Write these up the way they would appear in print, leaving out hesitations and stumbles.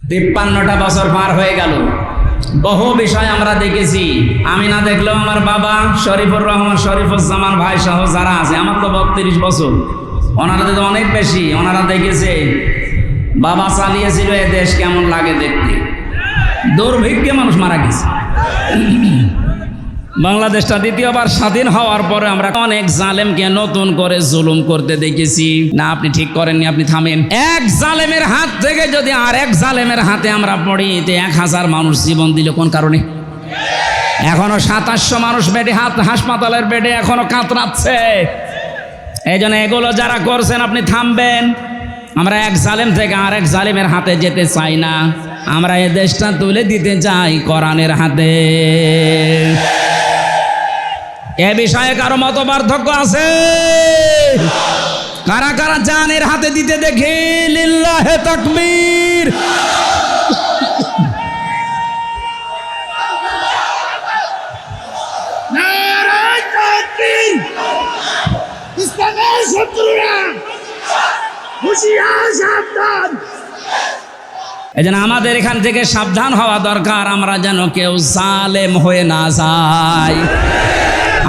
53টা বছর পার হয়ে গেল, বহু বিষয় আমরা দেখেছি। আমি না দেখলেও আমার বাবা শরীফুর রহমান, শরীফুজ্জামান ভাই সহ যারা আছে, আমার তো 32 বছর, ওনারা তো অনেক বেশি। ওনারা দেখেছে বাবা চালিয়েছিল এ দেশ কেমন লাগে দেখতে। দুর্ভিক্ষে মানুষ মারা গেছে। বাংলাদেশটা দ্বিতীয়বার স্বাধীন হওয়ার পরে আমরা অনেক জালেমকে নতুন করে জুলুম করতে দেখেছি। না, আপনি ঠিক করেননি, আপনি থামেন। এক জালেমের হাত থেকে যদি আর এক জালেমের হাতে আমরা পড়ি, এতে 1000 মানুষ জীবন দিল কোন কারণে? এখনো 2700 মানুষ বেডে, হাসপাতালের বেডে এখনো কাতরাচ্ছে। এই জন্য এগুলো যারা করছেন আপনি থামবেন। আমরা এক জালেম থেকে আর এক জালেমের হাতে যেতে চাই না। আমরা এই দেশটা তুলে দিতে চাই কোরআনের হাতে। এ বিষয়ে কারো মত পার্থক্য আছে? কারা কারা জানের হাতে দিতে দেখি? লিল্লাহে তাকবীর। নারায়ে তাকবীর। ইসলামের শত্রুরা হুঁশিয়ার, সাবধান। এই জন্য আমাদের এখান থেকে সাবধান হওয়া দরকার, আমরা যেন কেউ জালেম হয়ে না যাই।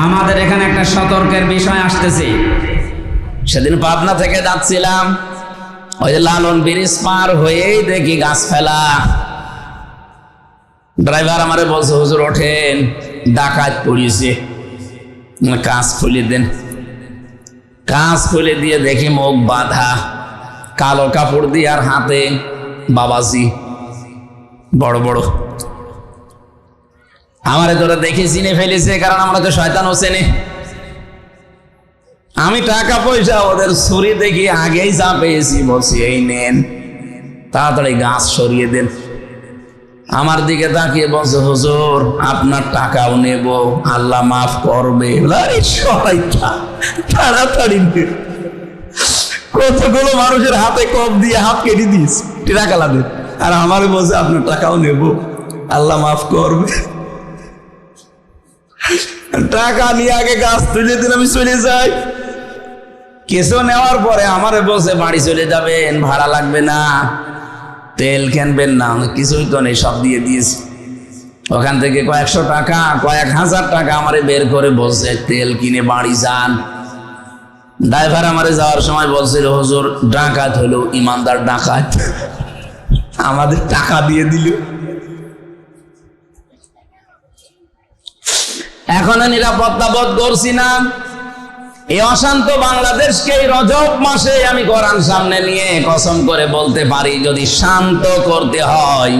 আমাদের এখানে একটা সতর্কের বিষয় আসতেছে। সেদিন পাবনা থেকে যাচ্ছিলাম, ওই যে লালন ব্রিজ পার হয়েই দেখি গাছ ফেলা। ড্রাইভার আমারে বলছে, হুজুর ওঠেন, ডাকাত পড়িয়েছে, কাঁচ খুলে দেন। কাঁচ খুলে দিয়ে দেখি মুখ বাঁধা, কালো কাপড় দিয়ে, আর হাতে বাবাজি বড় বড়। আমারে তোরা দেখে চিনে ফেলেছে, কারণ আমরা তো শয়তানও চেনে। আমি টাকা পয়সা ওদের ছুরি দেখি আগেই যা পেয়েছি, বলছি এই নেন, তাড়াতাড়ি গাছ সরিয়ে দেন। আমার দিকে তাকিয়ে বলছে, হুজুর আপনার টাকাও নেব, আল্লাহ মাফ করবে। তাড়াতাড়ি কতগুলো মানুষের হাতে কপ দিয়ে হাত কেটে দিস, টাকা লাগে। আর আমার বলছে আপনার টাকাও নেব, আল্লাহ মাফ করবে। টাকা নিয়ে আগে গাছ তুলে দিন, আমি চলে যাই। কিছু নেওয়ার পরে আমারে বলছে বাড়ি চলে যাবেন, ভাড়া লাগবে না, তেল কিনবেন না, কিছুই তো নেই, সব দিয়ে দিয়েছি। ওখান থেকে কয়েকশো টাকা, কয়েক হাজার টাকা আমারে বের করে বলছে তেল কিনে বাড়ি যান। ড্রাইভার আমারে যাওয়ার সময় বলছিল, হুজুর ডাকাত হলো ইমানদার ডাকাত, আমাদের টাকা দিয়ে দিল। এখনো নিরাপত্তা বোধ করছি না। এই অশান্ত বাংলাদেশকে এই রজব মাসে আমি কোরআন সামনে নিয়ে কসম করে বলতে পারি, যদি শান্ত করতে হয়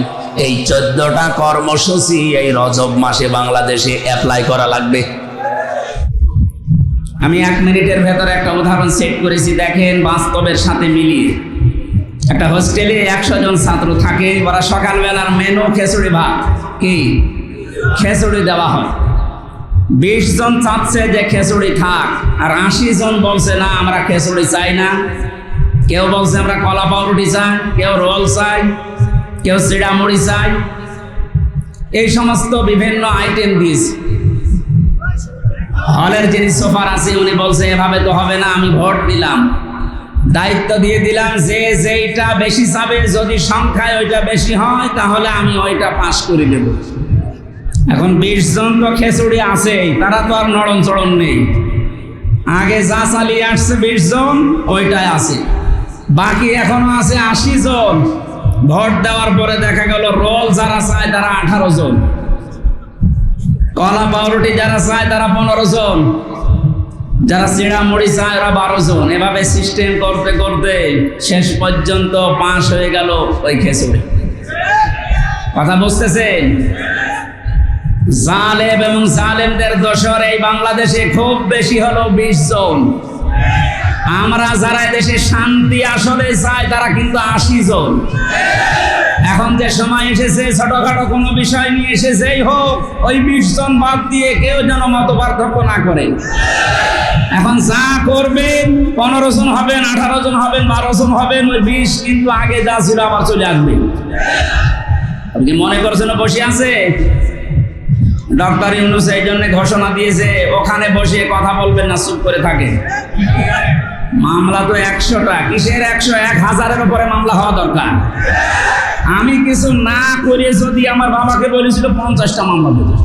এই 14টা কর্মসূচি এই রজব মাসে বাংলাদেশে অ্যাপ্লাই করা লাগবে। আমি 1 মিনিটের ভেতরে একটা উদাহরণ সেট করেছি, দেখেন বাস্তবের সাথে মিলিয়ে। একটা হোস্টেলে 100 জন ছাত্র থাকে, ওরা সকালবেলার মেনু খিচুড়ি ভাত, কি খিচুড়ি দেওয়া হয়। 20 জন চাচ্ছে যে খিচুড়ি থাক, আর 80 জন বলছে না আমরা খিচুড়ি চাই না। কেউ বলছে আমরা কলা পাউরুটি চাই, কেউ রোল চাই, কেউ চিড়া মুড়ি চাই, এই সমস্ত বিভিন্ন আইটেম দিয়েছে। হলের যিনি সোফার আছে উনি বলছে এভাবে তো হবে না, আমি ভোট দিলাম, দায়িত্ব দিয়ে দিলাম যে যেইটা বেশি চাবে, যদি সংখ্যায় ওইটা বেশি হয় তাহলে আমি ওইটা পাস করে দেব। এখন 20 জন তো খিচুড়ি আছে, তারা তো আর নড়ন চড়ন নেই। আগে যা চালিয়ে আসছে 20 জন ওইটাই আছে, বাকি এখনো আছে 80 জন। ভোট দেওয়ার পরে দেখা গেল রোল যারা চায় তারা 18 জন, কলা পাউরুটি যারা চায় তারা 15 জন, যারা চিড়া মুড়ি চায় ওরা 12 জন। এভাবে সিস্টেম করতে করতে শেষ পর্যন্ত পাস হয়ে গেল ওই খিচুড়ি। কথা বুঝতেছেন? জালেম এবং জালেমদের দোসর এই বাংলাদেশে খুব বেশি হলো 20 জন। আমরা যারা দেশে শান্তি আসলে চাই তারা কিন্তু 80 জন। এখন যে সময় এসেছে ছোটখাটো কোনো বিষয় নিয়ে এসেছেই হোক, ওই 20 জন বাদ দিয়ে কেউ যেন মত পার্থক্য না করে। এখন যা করবেন 15 জন হবেন, 18 জন হবেন, 12 জন হবেন, ওই 20 কিন্তু আগে যা ছিল আবার চলে আসবে। আপনি মনে করছেন বসে আছে? ডক্টর ইউনূস এই জন্য ঘোষণা দিয়েছে ওখানে বসে কথা বলবেন না, চুপ করে থাকেন। মামলা তো 100টা, কিসের 100? 1000-এর উপরে মামলা হওয়া দরকার। আমি কিছু না করে যদি আমার বাবাকে বলেছিল 50টা মামলা দিতে,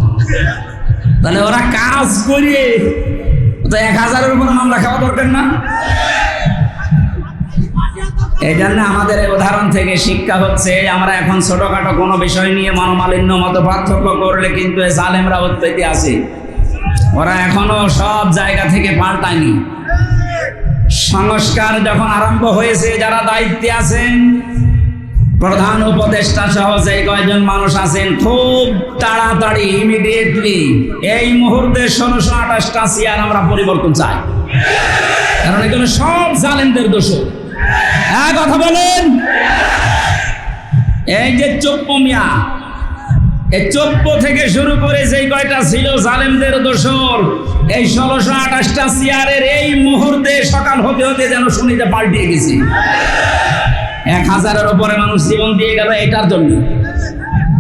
তাহলে ওরা কাজ করে তো 1000-এর উপরে মামলা খাওয়া দরকার না? এই জন্য আমাদের এই উদাহরণ থেকে শিক্ষা হচ্ছে, আমরা এখন ছোটখাটো কোনো বিষয় নিয়ে মনোমালিন্য মত পার্থক্য করলে কিন্তু এই জালেমরা উৎপত্তি আছে, ওরা এখনো সব জায়গা থেকে পাল্টায়নি। সংস্কার যখন আরম্ভ হয়েছে, যারা দায়িত্বে আছেন, প্রধান উপদেষ্টা সহ যে কয়জন মানুষ আছেন, খুব তাড়াতাড়ি ইমিডিয়েটলি এই মুহূর্তে 1628টা চেয়ার আমরা পরিবর্তন চাই, কারণ এগুলো সব জালেমদের দোষ। কথা বলেন। এই যে চোপ্প মিয়া, এই চোপ্প থেকে শুরু করে যেই কয়টা ছিল জালেমদের দোসর, এই 1628টা চেয়ারের এই মুহূর্তে সকাল হতে হতে যেন শুনিতে পাল্টিয়ে গেছি। 1000-এর উপরে মানুষ জীবন দিয়ে গেল এটার জন্য,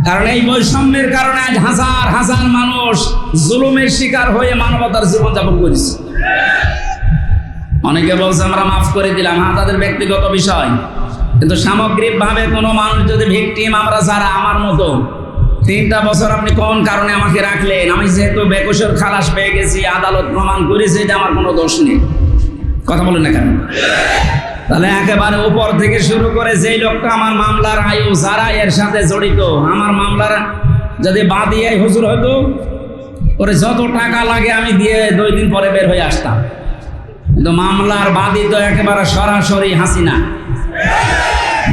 কারণ এই বৈষম্যের কারণে আজ হাজার হাজার মানুষ জুলুমের শিকার হয়ে মানবতার জীবনযাপন করেছে। অনেকে বলছে আমরা মাফ করে দিলাম, হ্যাঁ তাদের ব্যক্তিগত বিষয়, কিন্তু সামগ্রিকভাবে কোনো মানুষ যদি ভিকটিম, আমরা যারা আমার মতো 3টা বছর আপনি কোন কারণে আমাকে রাখলেন, আমি যেহেতু বেকসুর খালাস পেয়ে গেছি, আদালত প্রমাণ করেছে যে আমার কোনো দোষ নেই, কথা বলেন না কেন? তাহলে একেবারে উপর থেকে শুরু করে যেই লোকটা আমার মামলার আয়ু, যারা এর সাথে জড়িত, আমার মামলার যদি বাদী হুজুর হতো, ওরে যত টাকা লাগে আমি দিয়ে 2 দিন পরে বের হয়ে আসতাম, কিন্তু মামলার বাদী তো একেবারে সরাসরি হাসিনা।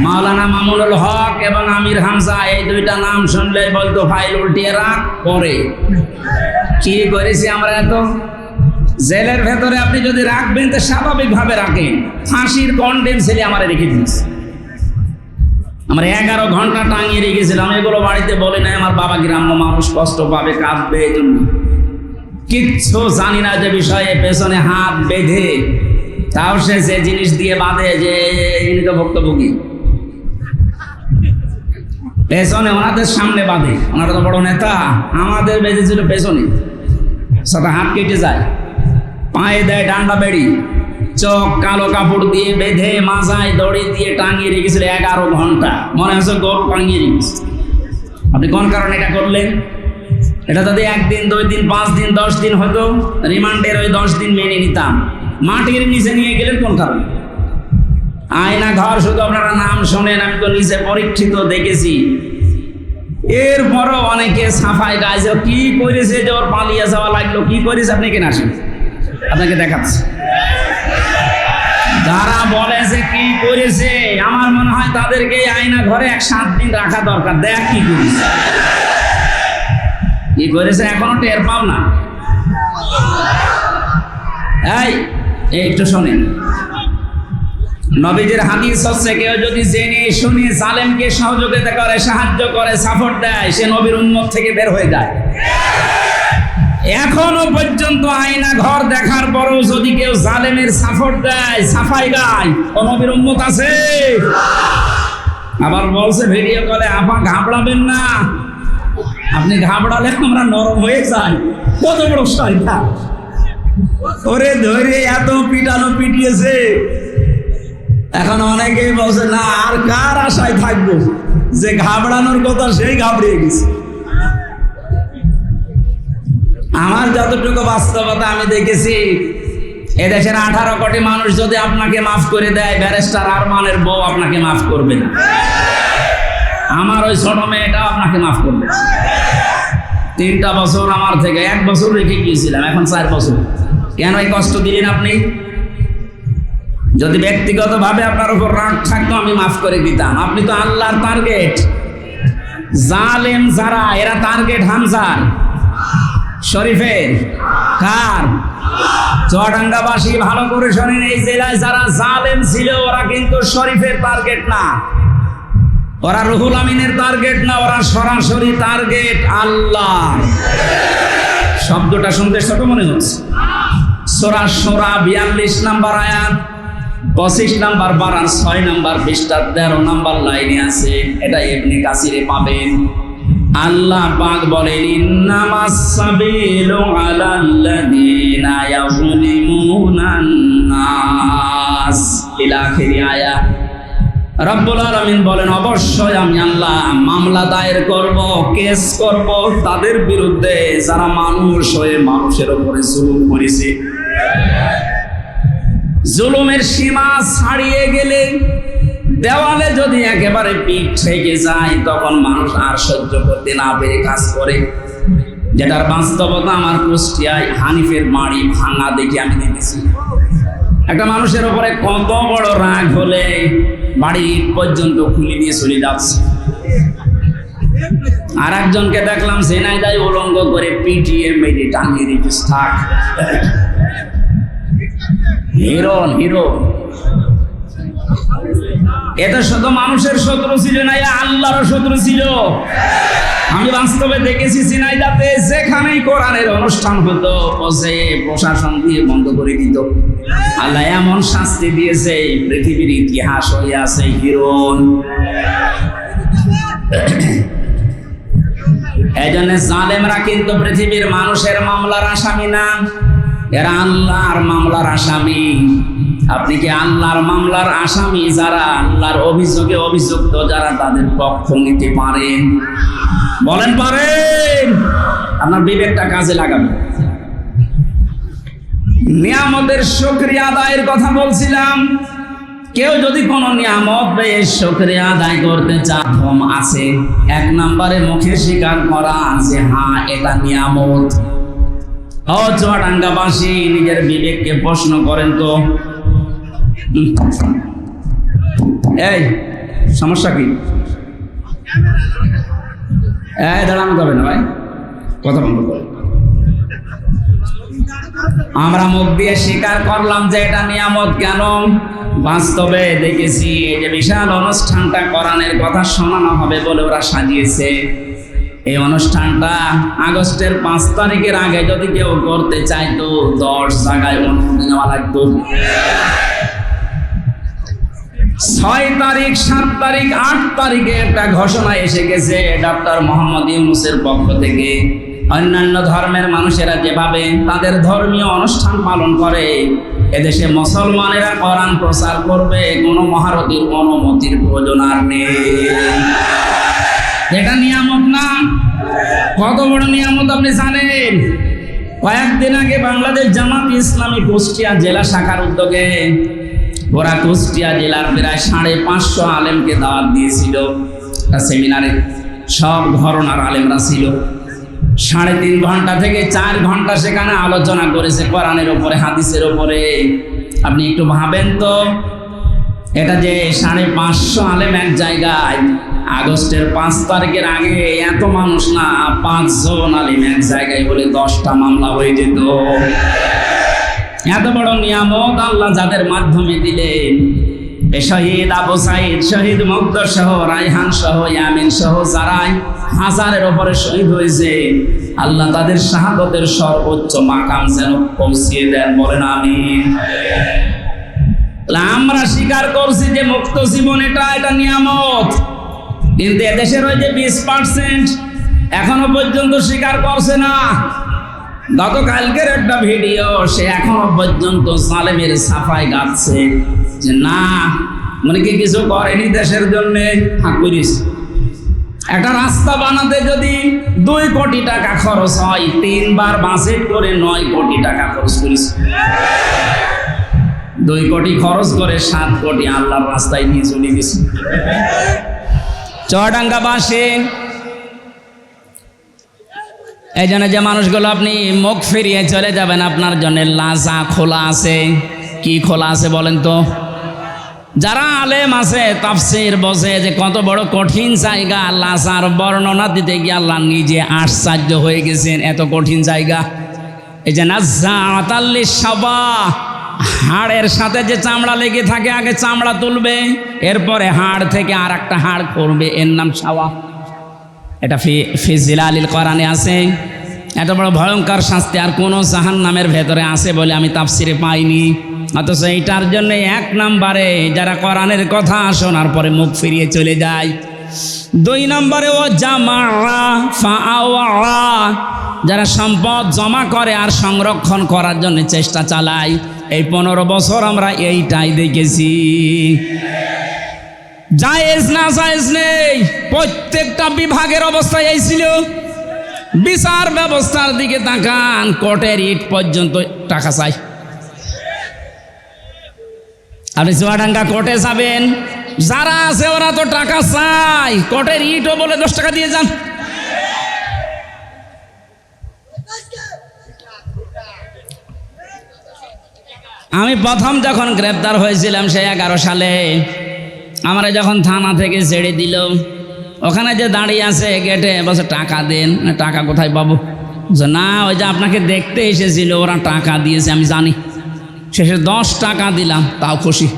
মাওলানা মামুনুল হক এবং আমির হামজা, এই 2টা নাম শুনলে বলতো ফাইল উল্টিয়ে রাখ, পরে কি করেছি আমরা এত। জেলের ভেতরে আপনি যদি রাখবেন তো স্বাভাবিকভাবে রাখেন, ফাঁসির কন্ডেম ছেলে আমার রেখে দিয়েছে, আমরা 11 ঘন্টা টাঙিয়ে রেখেছিলাম। এগুলো বাড়িতে বলে নাই, আমার বাবা গ্রাম্য মানুষ, কষ্ট পাবে, কাঁদবে, এই জন্য কিচ্ছু জানি না যে বিষয়ে পেছনে হাত বেঁধে, তাও সে যে জিনিস দিয়ে বাঁধে যে ইনি তো ভুক্তভোগী, পেছনে ওনাদের সামনে বাঁধে, ওনারা তো বড় নেতা, আমাদের বেঁধেছিল পেছনে, সেটা হাত কেটে যায়, পায়ে দেয় ডান্ডা বেড়ি, চোখ কালো কাপড় দিয়ে বেঁধে মাজায় দড়ি দিয়ে টাঙিয়ে রেখেছিল 11 ঘন্টা, মনে হচ্ছে গরু টাঙিয়ে রেখেছে। আপনি কোন কারণে এটা করলেন? এটা যদি 1 দিন 2 দিন 5 দিন 10 দিন হতো, রিমান্ডের ওই 10 দিন মেনে নিতাম। মাটির নিচে নিয়ে গেলেন কোন কারণে? আয়না ঘর শুধু আপনারা নাম শোনেন, আমি তো নিচে পরীক্ষিত দেখেছি। এরপরও অনেকে সাফাই গায় যে কি করেছে, যে ওর পালিয়ে যাওয়া লাগলো, কি করেছে আপনি কেন আসেন, আপনাকে দেখাচ্ছে। যারা বলে যে কি করেছে, আমার মনে হয় তাদেরকে আয়না ঘরে 7 দিন রাখা দরকার, দেখ কি করেছে, কি করেছে এখনো টের পাও না। এই একটু শোনেন, নবীজির হাদিস হচ্ছে, কেউ যদি জেনে শুনে জালেমকে সহযোগিতা করে, সাহায্য করে, সাপোর্ট দেয়, সে নবীর উম্মত থেকে বের হয়ে যায়। এখনো পর্যন্ত আয়না ঘর দেখার পরও যদি কেউ জালেমের সাপোর্ট দেয়, সাফাই গায়, ও নবীর উম্মত আছে। আবার বলছে ভিডিও কলে, আপা ঘাবড়াবেন না, আপনি ঘাবড়ালে আমরা নরম হয়ে যাই। কত বড় শয়তান, ওরে ধরে এত পিটানো পিটিয়েছে, এখন অনেকেই বলছে না আর কার আশায় থাকবো, যে ঘাবড়ানোর কথা সেই ঘাবড়িয়ে গেছে। আমার যতটুকু বাস্তবতা আমি দেখেছি, এদেশের 18 কোটি মানুষ যদি আপনাকে মাফ করে দেয়, ব্যারিস্টার আরমানের বউ আপনাকে মাফ করবে না, আমার ওই ছোট মেয়েটাও আপনাকে মাফ করবে। 3টা বছর আমার থেকে 1 বছর রেখে গিয়েছিলাম, এখন 4 বছর। কেন এই কষ্ট দিলেন আপনি? যদি ব্যক্তিগতভাবে আপনার উপর রাগ থাকতো আমি মাফ করে দিতাম। আপনি তো আল্লাহর টার্গেট। জালেম যারা, এরা টার্গেট হামজার, শরীফের, কার? চুয়াডাঙ্গাবাসী ভালো করে শোনেন, এই জেলায় যারা জালেম ছিল ওরা কিন্তু শরীফের টার্গেট না, ওরা রুহুল আমিনের টার্গেট না, ওরা সরাসরি টার্গেট আল্লাহ। শব্দটা শুনতে ছোট মনে হচ্ছে। সূরা সূরা 42 নম্বর আয়াত, 25 নম্বর পারার 6 নম্বর পৃষ্ঠার 13 নম্বর লাইনে আছে। এটা ইবনে কাসিরে পাবেন। আল্লাহ পাক বলেন ইন্নামাস সাবিলু আলাল্লাযীনা ইয়াযলিমুনান নাস ইলা আখিরি আয়াত। রব্বুল আলামিন বলেন অবশ্যই আমি আল্লাহ মামলা দায়ের করব, কেস করব তাদের বিরুদ্ধে যারা মানুষ হয়ে মানুষের উপরে জুলুম করেছে। জুলুমের সীমা ছাড়িয়ে গেলে, দেওয়ালে যদি একেবারে পিঠ থেকে যায়, তখন মানুষ আর সহ্য করতে না পেরে কাজ করে। যেটার বাস্তবতা আমার কুষ্টিয়ায় হানিফের বাড়ি ভাঙা দেখে আমি দেখেছি। একটা মানুষের উপরে কত বড় রাগ হলে বাড়ি পর্যন্ত খুলে দিয়ে চলে যাচ্ছে। আর একজনকে দেখলাম ঝিনাইদহে উলঙ্গ করে পিটিয়ে মেরে টাঙিয়ে রেখেছে। থাক, হিরো। এটা শুধু মানুষের শত্রু ছিল না, আল্লাহর শত্রু ছিল। আমি বাস্তবে দেখেছি ঝিনাইদহে যেখানেই কোরআনের অনুষ্ঠান হতো প্রশাসন দিয়ে বন্ধ করে দিত। আল্লাহ এমন শাস্তি দিয়েছে, পৃথিবীর ইতিহাস হয়ে আছে হিরণ। এই জন্য জালেমরা কিন্তু পৃথিবীর মানুষের মামলার আসামি না, এরা আল্লাহর মামলার আসামি। আপনি কি আল্লাহর মামলার আসামি যারা, আল্লাহর অভিযোগে অভিযুক্ত যারা, তাদের পক্ষ নিতে পারেন? বলেন পারেন? আপনার বিবেকটা কাজে লাগাবেন। নিয়ামতের শুকরিয়া আদায়ের কথা বলছিলাম। কেউ যদি কোনো নিয়ামত পেয়ে শুকরিয়া আদায় করতে চায়, ধম আছে। এক নম্বরে মুখে স্বীকার করা যে হ্যাঁ এটা নিয়ামত। ও চুয়াডাঙ্গাবাসী, নিজের বিবেককে প্রশ্ন করেন তো, এই সমস্যা কি? দাঁড়ানো যাবে না ভাই, কথা বন্ধ করে। আমরা মুখ দিয়ে স্বীকার করলাম যে এটা নিয়ামত। কেন? বাস্তবে দেখেছি এই যে বিশাল অনুষ্ঠানটা কোরআনের কথা শোনানো হবে বলে ওরা সাজিয়েছে। এই অনুষ্ঠানটা আগস্টের 5 তারিখের আগে যদি কেউ করতে চাইতো 10 জায়গায় অনুমতি নেওয়া লাগতো। 6 তারিখ, 7 তারিখ, 8 তারিখে একটা ঘোষণা এসে গেছে ডক্টর মোহাম্মদ ইউনূসের পক্ষ থেকে। অন্যান্য ধর্মের মানুষেরা যেভাবে তাদের ধর্মীয় অনুষ্ঠান পালন করে, এদেশে মুসলমানেরা কোরআন প্রচার করবে, কোনো মহারথীর অনুমতির প্রয়োজন আর নেই। এটা নিয়ামত না? কত বড় নিয়ামত আপনি জানেন? কয়েকদিন আগে বাংলাদেশ জামাত ইসলামী কুষ্টিয়া জেলা শাখার উদ্যোগে ওরা কুষ্টিয়া জেলার প্রায় 550 আলেমকে দাওয়াত দিয়েছিল একটা সেমিনারে। সব ঘরানার আলেমরা ছিল। 3.5 ঘন্টা থেকে 4 ঘন্টা সেখানে আলোচনা করেছে কোরআনের উপরে, হাদিসের উপরে। আপনি একটু ভাবেন তো, এটা যে 550 আলেম এক জায়গায়, আগস্টের 5 তারিখের আগে এত মানুষ না, 5 জন আলেম এক জায়গায় বলে 10টা মামলা হয়ে যেত। এত বড় নিয়ামত আল্লাহ যাদের মাধ্যমে দিলেন। শহীদ আবু সাইদ, শহীদ মুগ্ধ সহ, রায়হান সহ, ইয়ামিন সহ যারাই হাজারের উপরে শহীদ হয়েছে, আল্লাহ তাদের শাহাদতের সর্বোচ্চ মাকাম যেন পৌঁছিয়ে দেন। বলেন আমিন। আমরা স্বীকার করছি যে মুক্ত জীবন এটা নিয়ামত, কিন্তু এদেশের ওই যে 20% এখনো পর্যন্ত স্বীকার করছে না। গতকালকের একটা ভিডিও, সে এখনো পর্যন্ত জালেমের সাফাই গাচ্ছে যে না, মানে কি কিছু করেনি দেশের জন্য। করিস একটা রাস্তা বানাতে যদি 2 কোটি টাকা খরচ হয়, 3 বার বাজেট করে 9 কোটি টাকা খরচ করিস। 2 কোটি খরচ করে 7 কোটি আল্লাহর রাস্তায় নিয়ে চলে গেছি। চুয়াডাঙ্গাবাসী, এই জন্য যে মানুষগুলো আপনি মুখ ফিরিয়ে চলে যাবেন, আপনার জন্য লাজা খোলা আছে। কি খোলা আছে বলেন তো? যারা আলেম আছে, তাফসীর বসে যে কত বড় কঠিন জায়গা, লাজার বর্ণনা দিতে গিয়ে আল্লাহ নিজে আশ্চর্য হয়ে গেছেন, এত কঠিন জায়গা। এই যে নাজ্জাআতাল লিশ-শাওয়া, হাড়ের সাথে যে চামড়া লেগে থাকে, আগে চামড়া তুলবে, এরপরে হাড় থেকে আর একটা হাড় করবে, এর নাম শাওয়া। এটা ফি জিলালিল কোরআনে আছে। এত বড় ভয়ঙ্কর শাস্তি আর কোন জাহান্নামের ভেতরে আছে বলে আমি তাফসিরে পাইনি। অথচ এইটার জন্য 1 নম্বরে যারা কোরআনের কথা শোনার পরে মুখ ফিরিয়ে চলে যায়, দুই নম্বরে ও জামা ফাআওয়া, যারা সম্পদ জমা করে আর সংরক্ষণ করার জন্য চেষ্টা চালায়। এই 15 বছর আমরা এইটাই দেখেছি। জায়েজ না জায়েজ নেই, প্রত্যেকটা বিভাগের অবস্থা এই ছিল। বিচার ব্যবস্থার দিকে তাকান, কোর্টের ইট পর্যন্ত টাকা চাই। আপনি চুয়াডাঙ্গা কোর্টে যাবেন, যারা আছে ওরা তো টাকা চাই, কোর্টের ইটও বলে 10 টাকা দিয়ে যান। আমি প্রথম যখন গ্রেপ্তার হয়েছিলাম সেই 11 সালে, আমরা যখন থানা থেকে ছেড়ে দিল, ওখানে যে দাঁড়িয়ে আছে গেটে, বলছে টাকা দেন। টাকা কোথায় পাবো? না, ওই যে আপনাকে দেখতে এসেছিল ওরা টাকা দিয়েছে, আমি জানি। শেষে 10 টাকা দিলাম, তাও খুশি।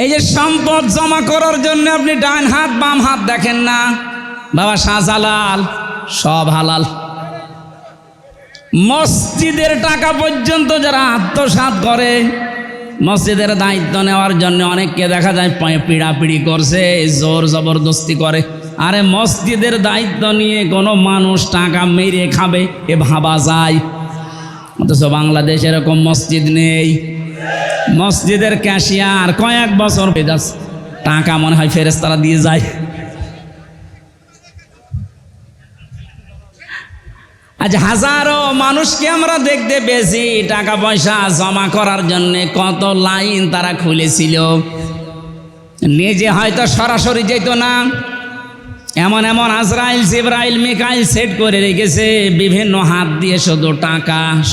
এই যে সম্পদ জমা করার জন্য আপনি ডান হাত বাম হাত দেখেন না, বাবা শাহজালাল সব হালাল। মসজিদের টাকা পর্যন্ত যারা আত্মসাৎ করে, মসজিদের দায়িত্ব নেওয়ার জন্য অনেককে দেখা যায় পিড়াপিড়ি করছে, জোর জবরদস্তি করে। আরে মসজিদের দায়িত্ব নিয়ে কোনো মানুষ টাকা মেরে খাবে এ ভাবা যায়? অথচ বাংলাদেশ এরকম মসজিদ নেই। মসজিদের ক্যাশিয়ার কয়েক বছর টাকা মনে হয় ফেরেশতারা দিয়ে যায়। আজ হাজারো মানুষকে আমরা দেখতে পেয়েছি টাকা পয়সা জমা করার জন্য কত লাইন তারা খুলেছিল। নিজে হয়তো সরাসরি যেত না, এমন এমন আজরাইল জিবরাইল মিকাইল সেট করে রেখেছে, বিভিন্ন হাত দিয়ে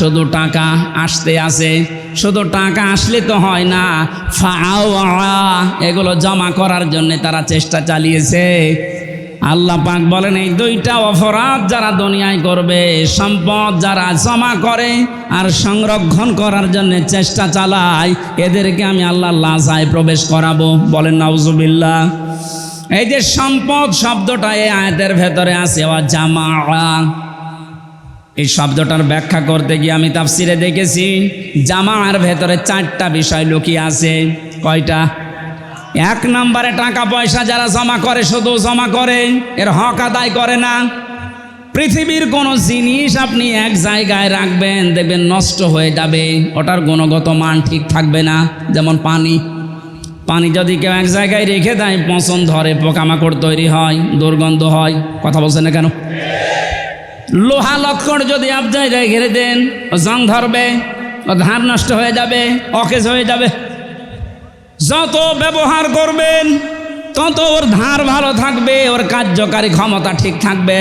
শুধু টাকা আসতে আসে। শুধু টাকা আসলে তো হয় না, ফাআওয়া এগুলো জমা করার জন্য তারা চেষ্টা চালিয়েছে। আল্লাহ পাক বলেন, এই 2টা অপরাধ যারা দুনিয়ায় করবে, সম্পদ যারা জমা করে আর সংরক্ষণ করার জন্য চেষ্টা চালায়, এদেরকে আমি আল্লাহ লাজায় প্রবেশ করাবো। বলেন নাউজুবিল্লাহ। এই যে সম্পদ শব্দটা এই আয়াতের ভেতরে আছে, ওয়া জামা, এই শব্দটার ব্যাখ্যা করতে গিয়ে আমি তাফসিরে দেখেছি জামার ভেতরে 4টা বিষয় লুকিয়ে আছে। কয়টা? 1 নম্বরে টাকা পয়সা যারা জমা করে, শুধু জমা করে, এর হক আদায় করে না। পৃথিবীর কোনো জিনিস আপনি এক জায়গায় রাখবেন, দেখবেন নষ্ট হয়ে যাবে, ওটার গুণগত মান ঠিক থাকবে না। যেমন পানি যদি কেউ এক জায়গায় রেখে দেয়, পচন ধরে, পোকামাকড় তৈরি হয়, দুর্গন্ধ হয়। কথা বলছেন না কেন? লোহা লক্কড় যদি এক জায়গায় ঘিরে দেন, জং ধরবে, ধার নষ্ট হয়ে যাবে, অকেজ হয়ে যাবে। যত ব্যবহার করবেন তত ওর ধার ভালো থাকবে, ওর কার্যকারী ক্ষমতা ঠিক থাকবে।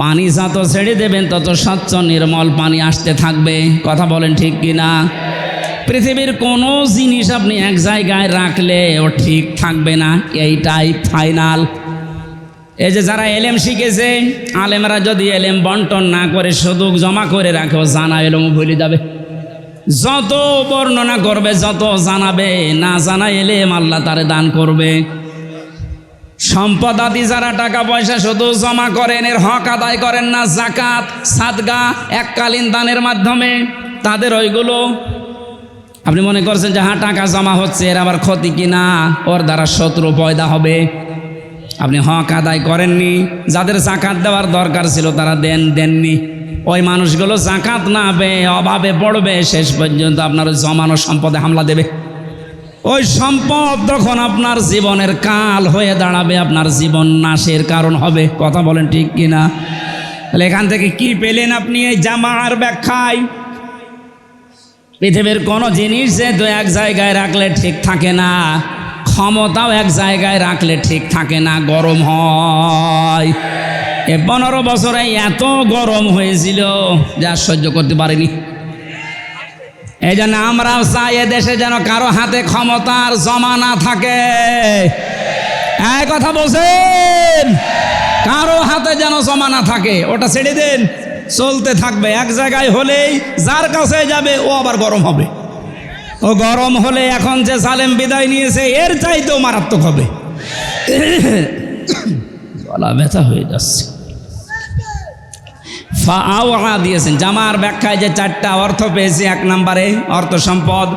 পানি যত ছেড়ে দেবেন তত স্বচ্ছ নির্মল পানি আসতে থাকবে। কথা বলেন ঠিক কিনা? পৃথিবীর কোনো জিনিস আপনি এক জায়গায় রাখলে ও ঠিক থাকবে না, এইটাই ফাইনাল। এই যে যারা এলেম শিখেছে, আলেমরা যদি এলেম বন্টন না করে শুধু জমা করে রাখে, ও জানা এলেমও ভুলে যাবে। যত বর্ণনা করবে, যত জানাবে, না জানা এলেম আল্লাহ তারে দান করবে। সম্পদ আদি যারা টাকা পয়সা শুধু জমা করেন, এর হক আদায় করেন না, যাকাত সাদগা এককালীন দানের মাধ্যমে, তাদের ওইগুলো আপনি মনে করছেন যে হ্যাঁ টাকা জমা হচ্ছে, এর আবার ক্ষতি কিনা, ওর দ্বারা শত্রু পয়দা হবে। আপনি হক আদায় করেননি, যাদের যাকাত দেওয়ার দরকার ছিল তারা দেননি। ওই মানুষগুলো যাকাত না পেয়ে অভাবে পড়বে, শেষ পর্যন্ত আপনার জমানো সম্পদে হামলা দেবে। ওই সম্পদ তখন আপনার জীবনের কাল হয়ে দাঁড়াবে, আপনার জীবন নাশের কারণ হবে। কথা বলেন ঠিক কিনা? তাহলে এখান থেকে কি পেলেন আপনি এই জামার ব্যাখ্যায়? পৃথিবীর কোনো জিনিস যেহেতু এক জায়গায় রাখলে ঠিক থাকে না, ক্ষমতাও এক জায়গায় রাখলে ঠিক থাকে না, গরম হয়। 15 বছরে এত গরম হয়েছিল যা সহ্য করতে পারিনি। এই জন্য আমরাও চাই এদেশে যেন কারো হাতে ক্ষমতার জমা না থাকে। এই কথা বলছেন, কারো হাতে যেন জমা না থাকে, ওটা ছেড়ে দেন, চলতে থাকবে। এক জায়গায় হলেই যার কাছে যাবে ও আবার গরম হবে। ও গরম হলে এখন যে জালেম বিদায় নিয়েছে এর চাইতেও মারাত্মক হবে। গলা ব্যথা হয়ে যাচ্ছে। ফাআওয়া দিয়েছেন জামার ব্যাখ্যায় যে 4টা অর্থ পেয়েছি। 1 নম্বরে অর্থ সম্পদ,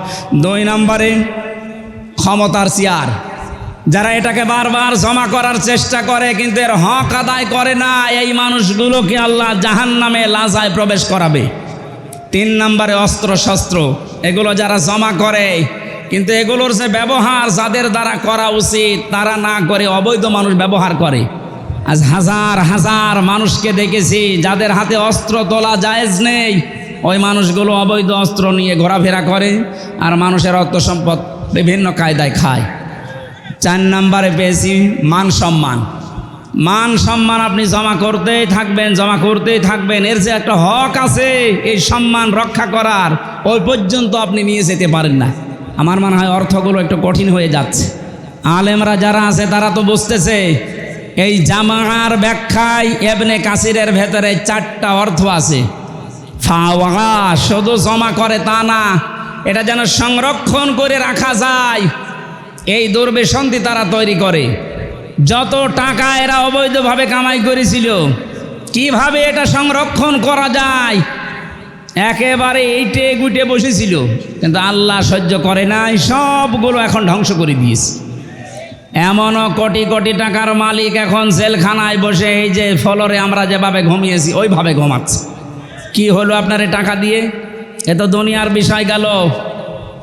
2 নম্বরে ক্ষমতার চেয়ার, যারা এটাকে বারবার জমা করার চেষ্টা করে কিন্তু এর হক আদায় করে না, এই মানুষগুলোকে আল্লাহ জাহান্নামে লাজায় প্রবেশ করাবে। 3 নম্বরে অস্ত্র শস্ত্র, এগুলো যারা জমা করে কিন্তু এগুলোর যে ব্যবহার যাদের দ্বারা করা উচিত তারা না করে অবৈধ মানুষ ব্যবহার করে। আজ হাজার হাজার মানুষকে দেখেছি যাদের হাতে অস্ত্র তোলা জায়েজ নেই, ওই মানুষগুলো অবৈধ অস্ত্র নিয়ে ঘোরাফেরা করে আর মানুষের অর্থ সম্পদ বিভিন্ন কায়দায় খায়। 4 নম্বরে পেয়েছি মান সম্মান। মান সম্মান আপনি জমা করতেই থাকবেন, এর যে একটা হক আছে এই সম্মান রক্ষা করার, ওই পর্যন্ত আপনি নিয়ে যেতে পারেন না। আমার মনে হয় অর্থগুলো একটু কঠিন হয়ে যাচ্ছে। আলেমরা যারা আছে তারা তো বুঝতেছে এই জামার ব্যাখ্যায় ইবনে কাসিরের ভেতরে 4টা অর্থ আছে। ফাওয়া শুধু জমা করে তা না, এটা যেন সংরক্ষণ করে রাখা যায়, এই দুর্বিসন্ধি তারা তৈরি করে। যত টাকা এরা অবৈধভাবে কামাই করেছিল, কিভাবে এটা সংরক্ষণ করা যায় একেবারে এইটে গুটে বসেছিল, কিন্তু আল্লাহ সহ্য করে নাই, সবগুলো এখন ধ্বংস করে দিয়েছে। এমনও কোটি কোটি টাকার মালিক এখন জেলখানায় বসে এই যে ফ্লোরে আমরা যেভাবে ঘুমিয়েছি ওইভাবে ঘুমাচ্ছে। কি হলো আপনার এই টাকা দিয়ে? এ তো দুনিয়ার বিষয় গেল,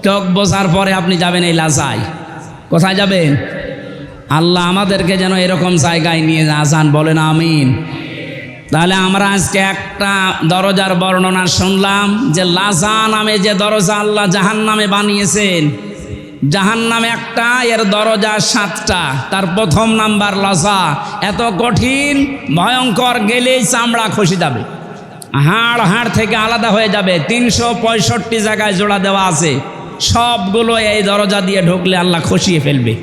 চোখ বোঝার পরে আপনি যাবেন এই লাজায়। কোথায় যাবেন? আল্লাহ আমাদেরকে যেন এরকম জায়গায় নিয়ে যান, বলেন আমিন। তাহলে আমরা আজকে একটা দরজার বর্ণনা শুনলাম যে লাজা নামে যে দরজা আল্লাহ জাহান্নামে বানিয়েছেন, জাহান্নামে একটা, এর দরজা 7টা। তার 1ম নাম্বার লাজা, এত কঠিন ভয়ঙ্কর, গেলেই চামড়া খসে যাবে, হাড় থেকে আলাদা হয়ে যাবে। 365 জায়গায় জোড়া দেওয়া আছে, সবগুলো এই দরজা দিয়ে ঢুকলে আল্লাহ খসিয়ে ফেলবে।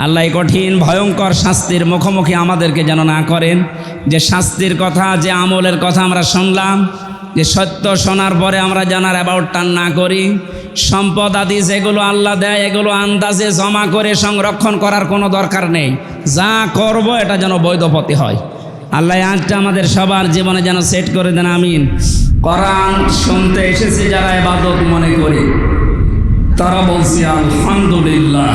আল্লাহ এই কঠিন ভয়ঙ্কর শাস্তির মুখোমুখি আমাদেরকে যেন না করেন। যে শাস্তির কথা, যে আমলের কথা আমরা শুনলাম, যে সত্য শোনার পরে আমরা জানার অ্যাবাউট টান না করি, সম্পদ আদি যেগুলো আল্লাহ দেয় এগুলো আন্দাজে জমা করে সংরক্ষণ করার কোনো দরকার নেই। যা করব এটা যেন বৈধ পথে হয়। আল্লাহ আজটা আমাদের সবার জীবনে যেন সেট করে দেন, আমিন। কোরআন শুনতে এসেছে যারা ইবাদত মনে করে তারা বলছি আলহামদুলিল্লাহ।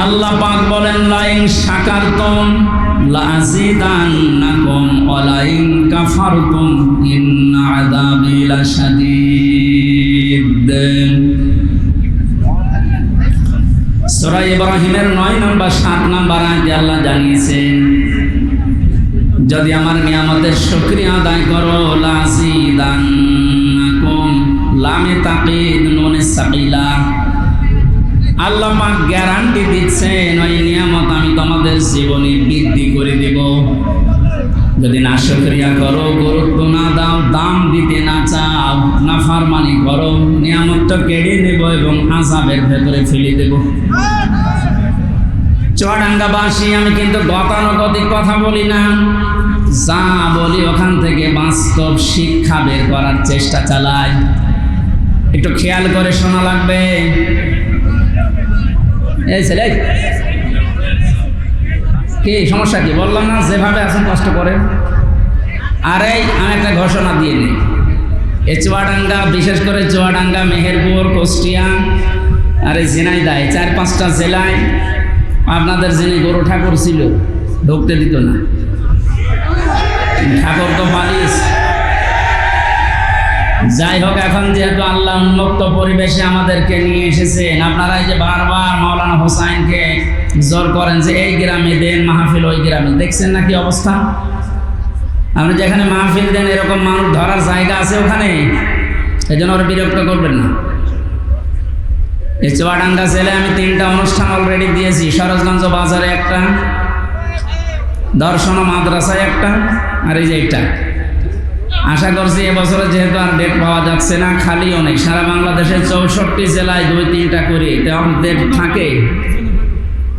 আল্লাহ পাক বলেন লাইন শাকারতুম লাযিদান্নাকুম ওয়া লাইন কাফারতুম ইন্না আযাবি লাশাদীদ। সূরা ইব্রাহিমের 9 নম্বর 7 নম্বর আয়াতে আল্লাহ জানিয়েছেন যদি আমার নিয়ামতের শুকরিয়া আদায় করো লাযিদান্নাকুম, লামে তাকিদ নুনে সাকিলা। আল্লাহ পাক গ্যারান্টি দিচ্ছেন ওই নিয়ামত আমি তোমাদের জীবনে বৃদ্ধি করে দেব। যদি না শুকরিয়া করো, গুরুত্ব না দাও, দাম দিতে না চাও, নাফরমানি করো, নিয়ামতটা কেড়ে নেব এবং আযাবের ভেতরে ফেলে দেব। চুয়াডাঙ্গাবাসী আমি কিন্তু গতানুগতিক কথা বলি না, যা বলি ওখান থেকে বাস্তব শিক্ষা বের করার চেষ্টা চালাই। একটু খেয়াল করে শোনা লাগবে। এই ছেলে কি সমস্যা কি? বললাম না যেভাবে আছেন কষ্ট করেন। আরে আমি একটা ঘোষণা দিয়ে নিই, এই চুয়াডাঙ্গা, বিশেষ করে চুয়াডাঙ্গা, মেহেরপুর, কুষ্টিয়া আর এই ঝিনাইদহ, 4-5টা জেলায় আপনাদের যিনি গরু ঠাকুর ছিল ঢুকতে দিত না। ঠাকুর তো পালিস। যাই হোক, এখন যেহেতু আল্লাহ উন্মুক্ত পরিবেশে আমাদেরকে নিয়ে এসেছেন, আপনারা এই যে বারবার মাওলানা হোসাইনকে জোর করেন যে এই গ্রামে দেন মাহফিল, ওই গ্রামে, দেখছেন না কি অবস্থা? আপনি যেখানে মাহফিল দেন এরকম মানুষ ধরার জায়গা আছে ওখানে, এই জন্য ওরা বিরক্ত করবেন না। এই চুয়াডাঙ্গা জেলে আমি 3টা অনুষ্ঠান অলরেডি দিয়েছি। সরোজগঞ্জ বাজারে একটা, দর্শন মাদ্রাসায় একটা, আর এই যে একটা। আশা করছি এবছরে যেহেতু আর ডেট পাওয়া যাচ্ছে না, খালি অনেক, সারা বাংলাদেশের 64 জেলায় 2-3টা করে ডেট থাকে।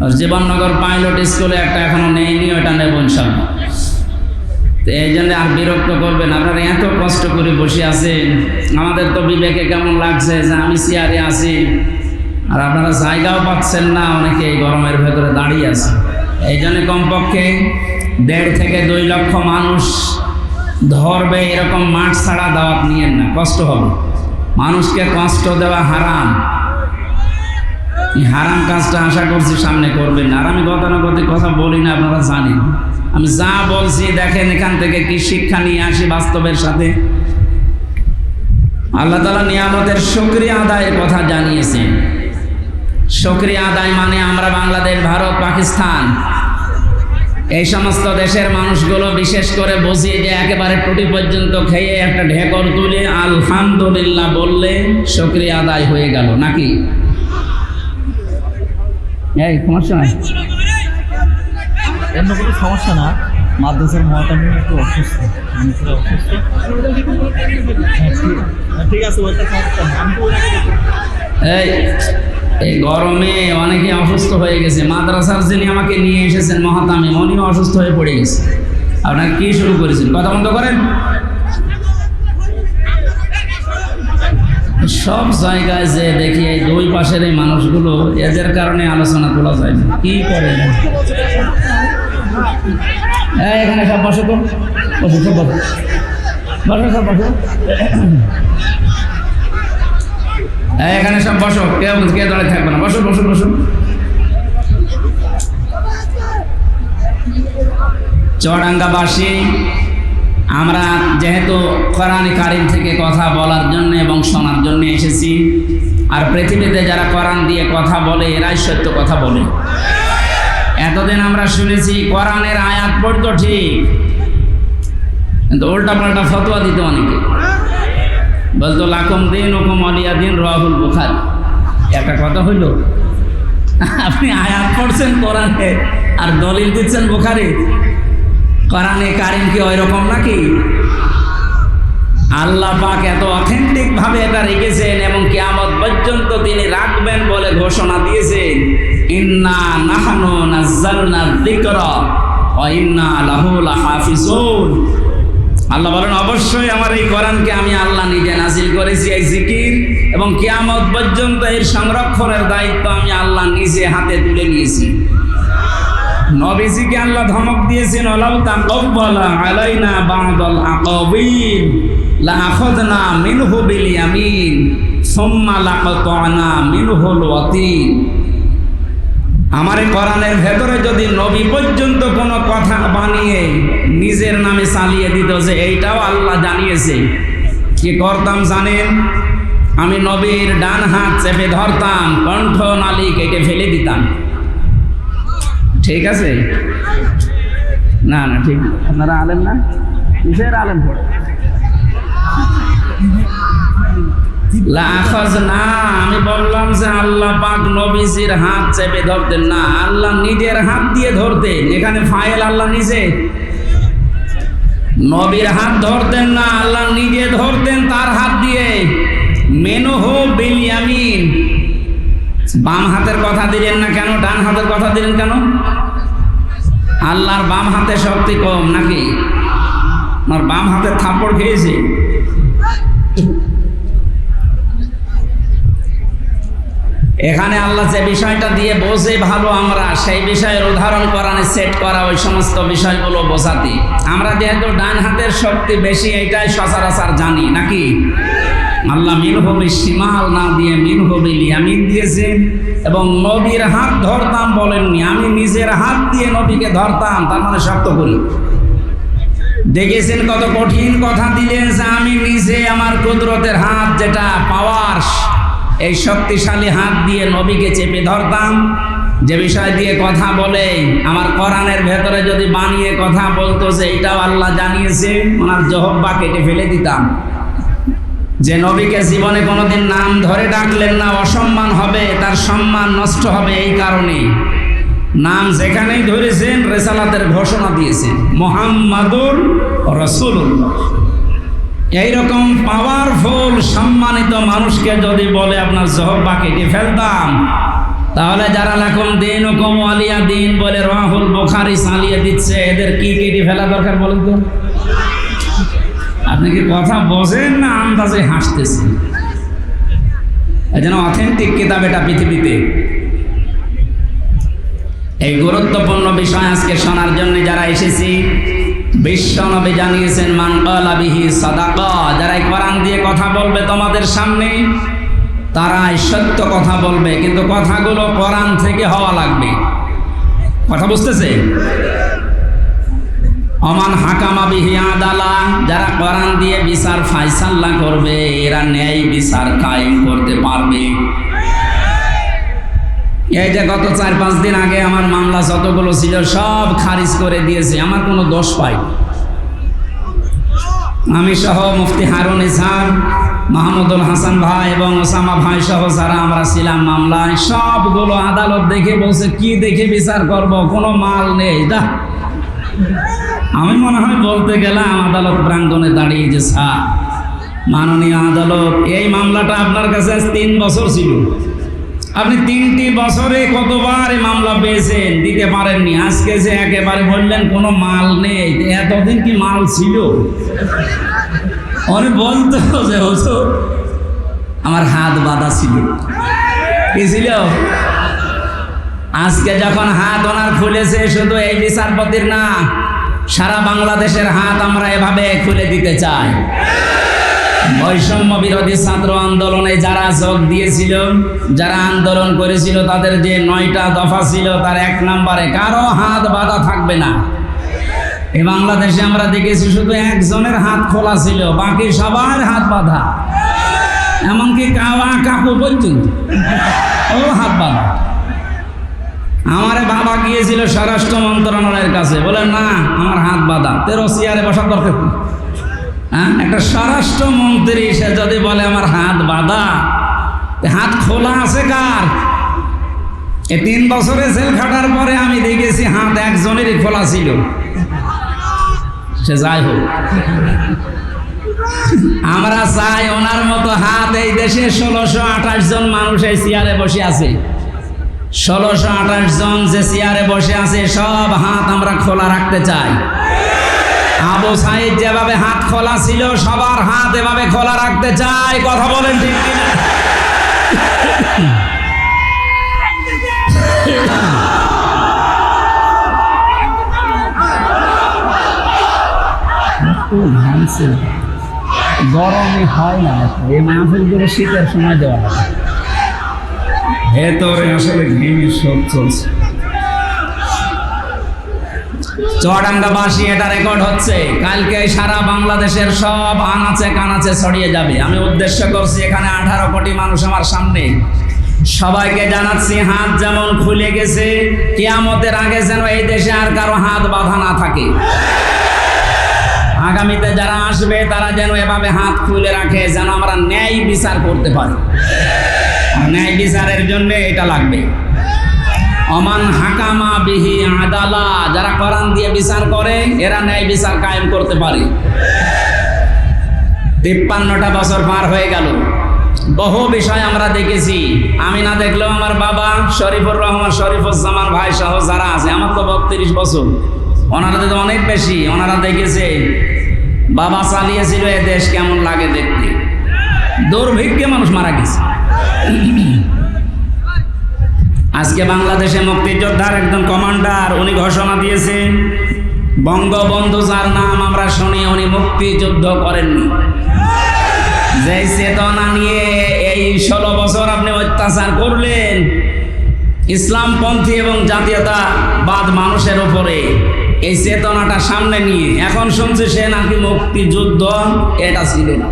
আর জীবননগর পাইলট স্কুলে একটা এখনো নেইনি, ওটা নেব ইনশাআল্লাহ। তো এই জন্য আর বিরক্ত করবেন, আপনারা এত কষ্ট করে বসে আছেন, আমাদের তো বিবেকে কেমন লাগছে যে আমি চেয়ারে আছি আর আপনারা জায়গাও পাচ্ছেন না, অনেকে এই গরমের ভেতরে দাঁড়িয়ে আছে। এই জন্য কমপক্ষে 1.5 থেকে 2 লক্ষ মানুষ ধরবে এরকম মাঠ ছাড়া দাওয়াত নিয়েন না, কষ্ট হবে। মানুষকে কষ্ট দেওয়া হারাম। এই হারাম কাজটা আশা করছি সামনে করবেন না। আর আমি গতানুগতিক কথা বলি না, আপনারা জানেন। আমি যা বলছি দেখেন এখান থেকে কি শিক্ষা নিয়ে আসি বাস্তবের সাথে। আল্লাহ তাআলা নিয়ামতের শুকরিয়া আদায়ের কথা জানিয়েছেন। শুকরিয়া আদায় মানে আমরা বাংলাদেশ, ভারত, পাকিস্তান এই সমস্ত দেশের মানুষগুলো বিশেষ করে বুঝি যে একেবারে টুটি পর্যন্ত খেয়ে একটা ঢেকর তুলে আলহামদুলিল্লাহ বললে শুকরিয়া আদায় হয়ে গেল, নাকি? এই সমস্যা নাই, অন্য কোনো সমস্যা না। মাদ্রাসার মহাতামিম একটু অসুস্থ, মানুষরা অসুস্থ। ঠিক আছে, ওইটা সমস্যা না। আমি তো এই গরমে অনেকে অসুস্থ হয়ে গেছে। মাদ্রাসার যিনি আমাকে নিয়ে এসেছেন মহাতামিম, উনিও অসুস্থ হয়ে পড়ে গেছে। আপনারা কি শুরু করেছেন? কথা বন্ধ করেন। সব জায়গায় যে দেখি এই দুই পাশের এই মানুষগুলো, এদের কারণে আলোচনা তোলা যায় না। কি করে এখানে সব বসো তো, বসো সব বসো, বসো সব বসো, এখানে সব বসো, কেউ দাঁড়িয়ে থাকবে না, বসো বসো বসো। চুয়াডাঙ্গাবাসী আমরা যেহেতু কোরআন কারীম থেকে কথা বলার জন্য এবং শোনার জন্য এসেছি, আর পৃথিবীতে যারা কোরআন দিয়ে কথা বলে এরাই সত্য কথা বলে। এতদিন আমরা শুনেছি কোরআনের আয়াত পড়তো ঠিক, কিন্তু উল্টা পাল্টা ফতোয়া দিত অনেকে। বলতো লাকুম দীনুকুম ওয়ালিয়া দীন, রাহুল বুখারী। একটা কথা হইল, আপনি আয়াত পড়ছেন কোরআনে আর দলিল দিচ্ছেন বুখারী। কোরআনে কারীম কি ওই রকম নাকি? আল্লাহ পাক এত অথেন্টিক ভাবে এটা রেখেছেন এবং কিয়ামত পর্যন্ত তিনি রাখবেন বলে ঘোষণা দিয়েছেন, ইন্না নাহনু নাযালনা যিকরা ওয়া ইন্না লাহু লাহাফিজুন। আল্লাহ বলেন অবশ্যই আমার এই কোরআনকে আমি আল্লাহ নিজে নাজিল করেছি, এই জিকির, এবং কিয়ামত পর্যন্ত এর সংরক্ষণের দায়িত্ব আমি আল্লাহ নিজে হাতে তুলে নিয়েছি। নবীজিকে আল্লাহ ধমক দিয়েছেন, ওয়ালাউ তাকাব্বালা আলাইনা বা'দাল আকাবিল লাআখাযনা মিনহু বিল ইয়ামিন সুম্মা লাকাতা'না মিনহুল ওয়াতিন। আমার এই কোরআনের ভেতরে যদি নবী পর্যন্ত কোনো কথা বানিয়ে নিজের নামে চালিয়ে দিত যে এইটাও আল্লাহ জানিয়েছে, কি করতাম জানেন? আমি নবীর ডান হাত চেপে ধরতাম, কণ্ঠ নালী কেটে ফেলে দিতাম। ঠিক আছে? না না ঠিক, আপনারা আলেম না, কিসের আলেম পড়ে? লাআখাযনা, আমি বললাম যে আল্লাহ পাক নবীজির হাত চেপে ধরতেন না, আল্লাহ নিজের হাত দিয়ে ধরতেন। এখানে ফাইল আল্লাহ নিজে, নবীর হাত ধরতেন না, আল্লাহ নিজে ধরতেন তার হাত দিয়ে। মিনহু বিল ইয়ামিন, বাম হাতের কথা দিলেন না কেন? ডান হাতের কথা দিলেন কেন? আল্লাহর বাম হাতে শক্তি কম নাকি? আমার বাম হাতে থাপ্পড় খেয়েছে। এখানে আল্লাহ যে বিষয়টা দিয়ে বোঝে ভালো, আমরা সেই বিষয়ের উদাহরণ কোরআনে সেট করা, ওই সমস্ত বিষয়গুলো বোঝাতে। আমরা যেহেতু ডান হাতের শক্তি বেশি, এইটাই সচরাচর জানি নাকি? আল্লাহ মিনহু বিশিমাল না দিয়ে মিনহু বিল ইয়ামিন দিয়েছেন, এবং নবীর হাত ধরতাম বলেননি, আমি নিজের হাত দিয়ে নবীকে ধরতাম, তার মানে শক্ত করি। দেখেছেন কত কঠিন কথা দিলেন যে আমি নিজে আমার কুদরতের হাত, যেটা পাওয়ার, এই শক্তিশালী হাত দিয়ে নবীকে চেপে ধরতাম। যে বিষয় দিয়ে কথা বলে আমার কোরআনের ভেতরে যদি বানিয়ে কথা বলতো যে এইটাও আল্লাহ জানিয়েছে, ওনার জহব্বা কেটে ফেলে দিতাম। যে নবীকে জীবনে কোনোদিন নাম ধরে ডাকলেন না, অসম্মান হবে, তার সম্মান নষ্ট হবে। এই কারণে নাম যেখানেই ধরেছেন রেসালাতের ঘোষণা দিয়েছেন, মুহাম্মাদুর রাসূলুল্লাহ। এইরকম পাওয়ারফুল সম্মানিত মানুষকে যদি বলে আপনার জহব্বা কেটে ফেলতাম, তাহলে যারা লাকুম দীনুকুম ওয়ালিয়া দীন বলে রাহুল বুখারী চালিয়ে দিচ্ছে, এদের কি কেটে ফেলা দরকার বলেন তো? আপনি কি কথা বোঝেন না আন্দাজে হাসতেছেন? এই জন্য অথেন্টিক কিতাব এটা পৃথিবীতে। এই গুরুত্বপূর্ণ বিষয় আজকে শোনার জন্য যারা এসেছি, বিশ্ব নবী জানিয়েছেন মান ক্বালা বিহি সাদাকা, যারা কোরআন দিয়ে কথা বলবে তোমাদের সামনে, তারাই সত্য কথা বলবে, কিন্তু কথাগুলো কোরআন থেকে হওয়া লাগবে। কথা বুঝতেছে? অমান হাকামা বিহি আদালা, যারা কোরআন দিয়ে বিচার ফায়সালা করবে, এরা ন্যায় বিচার কায়েম করতে পারবে। এই যে গত 4-5 দিন আগে আমার মামলা যতগুলো ছিল সব খারিজ করে দিয়েছে, আমার কোনো দোষ পাই। আমি সহ মুফতি হারুন ইসহাক, মাহমুদুল হাসান ভাই এবং ওসামা ভাই সহ যারা আমরা ছিলাম মামলায়, সবগুলো আদালত দেখে বলছে কি দেখে বিচার করব, কোনো মাল নেই। আমি মনে হয় বলতে গেলাম আদালত প্রাঙ্গণে দাঁড়িয়ে যে স্যার মাননীয় আদালত, এই মামলাটা আপনার কাছে 3 বছর ছিল, আপনি 3টি বছরে কতবার এই মামলা পেয়েছেন, দিতে পারেননি। আজকে যে একেবারে বললেন কোনো মাল নেই, এতদিন কি মাল ছিল? উনি বলতো যে হুজুর আমার হাত বাঁধা ছিল। কি ছিল? আজকে যখন হাত ওনার খুলেছে, শুধু এই বিচারপতির না, সারা বাংলাদেশের হাত আমরা এভাবে খুলে দিতে চাই। বৈষম্য বিরোধী ছাত্র আন্দোলনে যারা যোগ দিয়েছিল, যারা আন্দোলন করেছিল, তাদের যে 9টা দফা ছিল তার 1 নম্বরে কারো হাত বাঁধা থাকবে না। এই বাংলাদেশে আমরা দেখেছি শুধু একজনের হাত খোলা ছিল, বাকি সবার হাত বাঁধা, এমনকি কাকু পর্যন্ত ও হাত বাঁধা। আমার বাবা গিয়েছিল স্বরাষ্ট্র মন্ত্রণালয়ের কাছে, বলে না আমার হাত বাঁধা, তেরো চেয়ারে বসার দরকার। হ্যাঁ, একটা স্বরাষ্ট্র মন্ত্রী সে যদি বলে আমার হাত বাঁধা, হাত খোলা আছে কার? এই 3 বছরে জেল খাটার পরে আমি দেখেছি হাত একজনেরই খোলা ছিল। সে যাই হোক, আমরা চাই ওনার মতো হাত এই দেশে 1628 জন মানুষ এই চেয়ারে বসে আছে। 1628 জন যে চেয়ারে বসে আছে সব হাত আমরা খোলা রাখতে চাই। আবু সাইদ যেভাবে হাত খোলা ছিল, সবার হাত এভাবে খোলা রাখতে চাই। কথা বলেন ঠিক কিনা? গরমই হয় না, এই মাহফিলগুলো শীতের সময় দেওয়া হয়, ভেতরে আসলে ঘেমে সব চলছে। চুয়াডাঙ্গাবাসী এটা রেকর্ড হচ্ছে, কালকে সারা বাংলাদেশের সব আনাচে কানাচে ছড়িয়ে যাবে। আমি উদ্দেশ্য করছি এখানে 18 কোটি মানুষ আমার সামনে, সবাইকে জানাচ্ছি হাত যেমন খুলে গেছে, কিয়ামতের আগে যেন এই দেশে আর কারো হাত বাঁধা না থাকে। আগামীতে যারা আসবে তারা যেন এভাবে হাত খুলে রাখে, যেন আমরা ন্যায় বিচার করতে পারি। ন্যায় বিচারের জন্য এটা লাগবে। অমান হাকামা বিহি আদালা, যারা কোরআন দিয়ে বিচার করে এরা ন্যায় বিচার কায়েম করতে পারে। 53টা বছর পার হয়ে গেল, বহু বিষয় আমরা দেখেছি। আমি না দেখলেও আমার বাবা শরীফুর রহমান, শরীফুজ্জামান ভাই সহ যারা আছে, আমার তো 32 বছর, ওনারা তো অনেক বেশি। ওনারা দেখেছে বাবা চালিয়েছিল এ দেশ কেমন লাগে দেখতে, দুর্ভিক্ষে মানুষ মারা গেছে। আজকে বাংলাদেশে মুক্তিযোদ্ধার একজন কমান্ডার, উনি ঘোষণা দিয়েছে বঙ্গবন্ধু যার নাম আমরা শুনি, উনি মুক্তিযুদ্ধ করেননি। যে চেতনা নিয়ে এই 16 বছর আপনি অত্যাচার করলেন ইসলামপন্থী এবং জাতীয়তাবাদ মানুষের উপরে, এই চেতনাটা সামনে নিয়ে এখন শুনছি সে নাকি মুক্তিযুদ্ধ এটা ছিল না।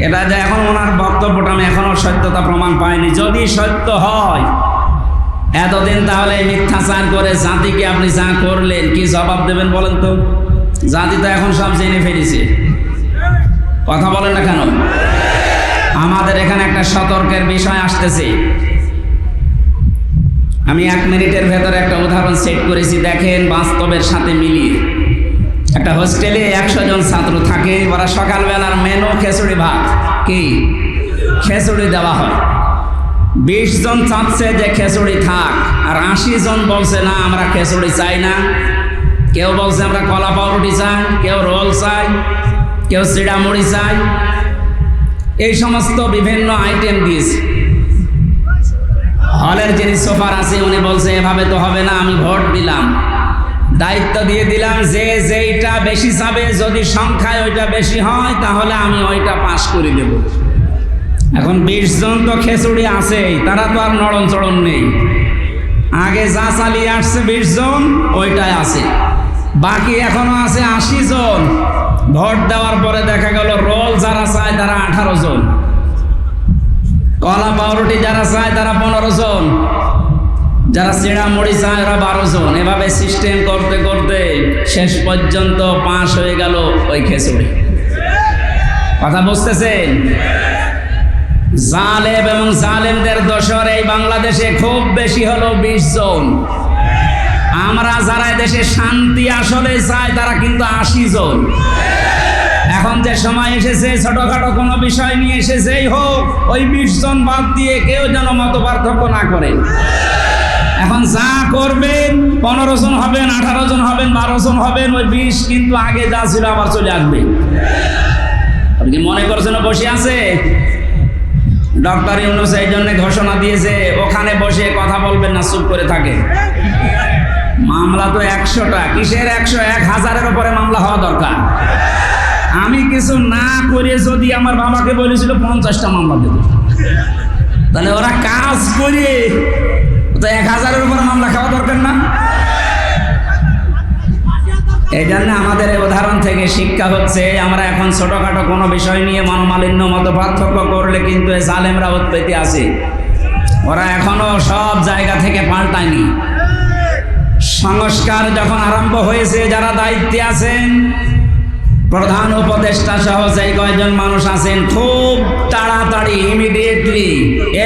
এটা যে এখন ওনার বক্তব্যটা আমি এখনো সত্যতা প্রমাণ পাইনি। যদি সত্য হয় এতদিন তাহলে মিথ্যাচার করে জাতিকে আপনি যা করলেন কি জবাব দেবেন বলেন তো? জাতি তো এখন সব জেনে ফেলেছে, কথা বলেন না কেন? আমাদের এখানে একটা সতর্কের বিষয় আসতেছে। আমি 1 মিনিটের ভেতরে একটা উদাহরণ সেট করেছি, দেখেন বাস্তবের সাথে মিলিয়ে। একটা হোস্টেলে 100 জন ছাত্র থাকে, ওরা সকালবেলার মেনু খিচুড়ি ভাত, কি খিচুড়ি দেওয়া হয়। 20 জন চাচ্ছে যে খিচুড়ি থাক, আর 80 জন বলছে না আমরা খিচুড়ি চাই না। কেউ বলছে আমরা কলা পাউরুটি চাই, কেউ রোল চাই, কেউ চিড়া মুড়ি চাই, এই সমস্ত বিভিন্ন আইটেম দিয়েছে। হলের যিনি সোফার আছে উনি বলছে এভাবে তো হবে না, আমি ভোট দিলাম, দায়িত্ব দিয়ে দিলাম যে যেইটা বেশি চাবে, যদি সংখ্যায় ওইটা বেশি হয় তাহলে আমি ওইটা পাস করে দেব। এখন 20 জন তো খেচুড়ি আছেই, তারা তো আর নড়ন চড়ন নেই। আগে যা চালিয়ে আসছে 20 জন ওইটাই আছে, বাকি এখনো আছে 80 জন। ভোট দেওয়ার পরে দেখা গেল রোল যারা চায় তারা 18 জন, কলা পাউরুটি যারা চায় তারা 15 জন, যারা চিড়া মুড়ি চায় ওরা 12 জন। এভাবে সিস্টেম করতে করতে শেষ পর্যন্ত পাস হয়ে গেল ওই খেচুড়ি। কথা বুঝতেছেন? জালেম এবং জালেমদের দোসর এই বাংলাদেশে খুব বেশি হলো 20 জন। আমরা যারা দেশে শান্তি আসলে চাই তারা কিন্তু 80 জন। এখন যে সময় এসেছে ছোটখাটো কোনো বিষয় নিয়ে এসেছেই হোক ওই 20 জন বাদ দিয়ে কেউ যেন মত পার্থক্য না করে। এখন যা করবেন 15 জন হবেন, 18 জন হবেন, 12 জন হবেন, ওই 20 কিন্তু আগে যা ছিল আবার চলে আসবে। আপনি কি মনে করছেন বসে আছে? ডক্টর ইউনূস এই জন্য ঘোষণা দিয়েছে ওখানে বসে কথা বলবেন না, চুপ করে থাকে। মামলা তো 100টা, কিসের 100? 1000-এর উপরে মামলা হওয়া দরকার। আমি কিছু না করে যদি আমার বাবাকে বলেছিল 50টা মামলা দেব, তাহলে ওরা কাজ করে তো 1000-এর উপরে মামলা খাওয়া দরকার না? এই জন্য আমাদের এই উদাহরণ থেকে শিক্ষা হচ্ছে আমরা এখন ছোটখাটো কোনো বিষয় নিয়ে মনোমালিন্য মত পার্থক্য করলে কিন্তু এই জালেমরা উৎপত্তি আছে। ওরা এখনো সব জায়গা থেকে পাল্টায়নি। সংস্কার যখন আরম্ভ হয়েছে, যারা দায়িত্বে আছেন, প্রধান উপদেষ্টা সহ যে কয়জন মানুষ আছেন, খুব তাড়াতাড়ি ইমিডিয়েটলি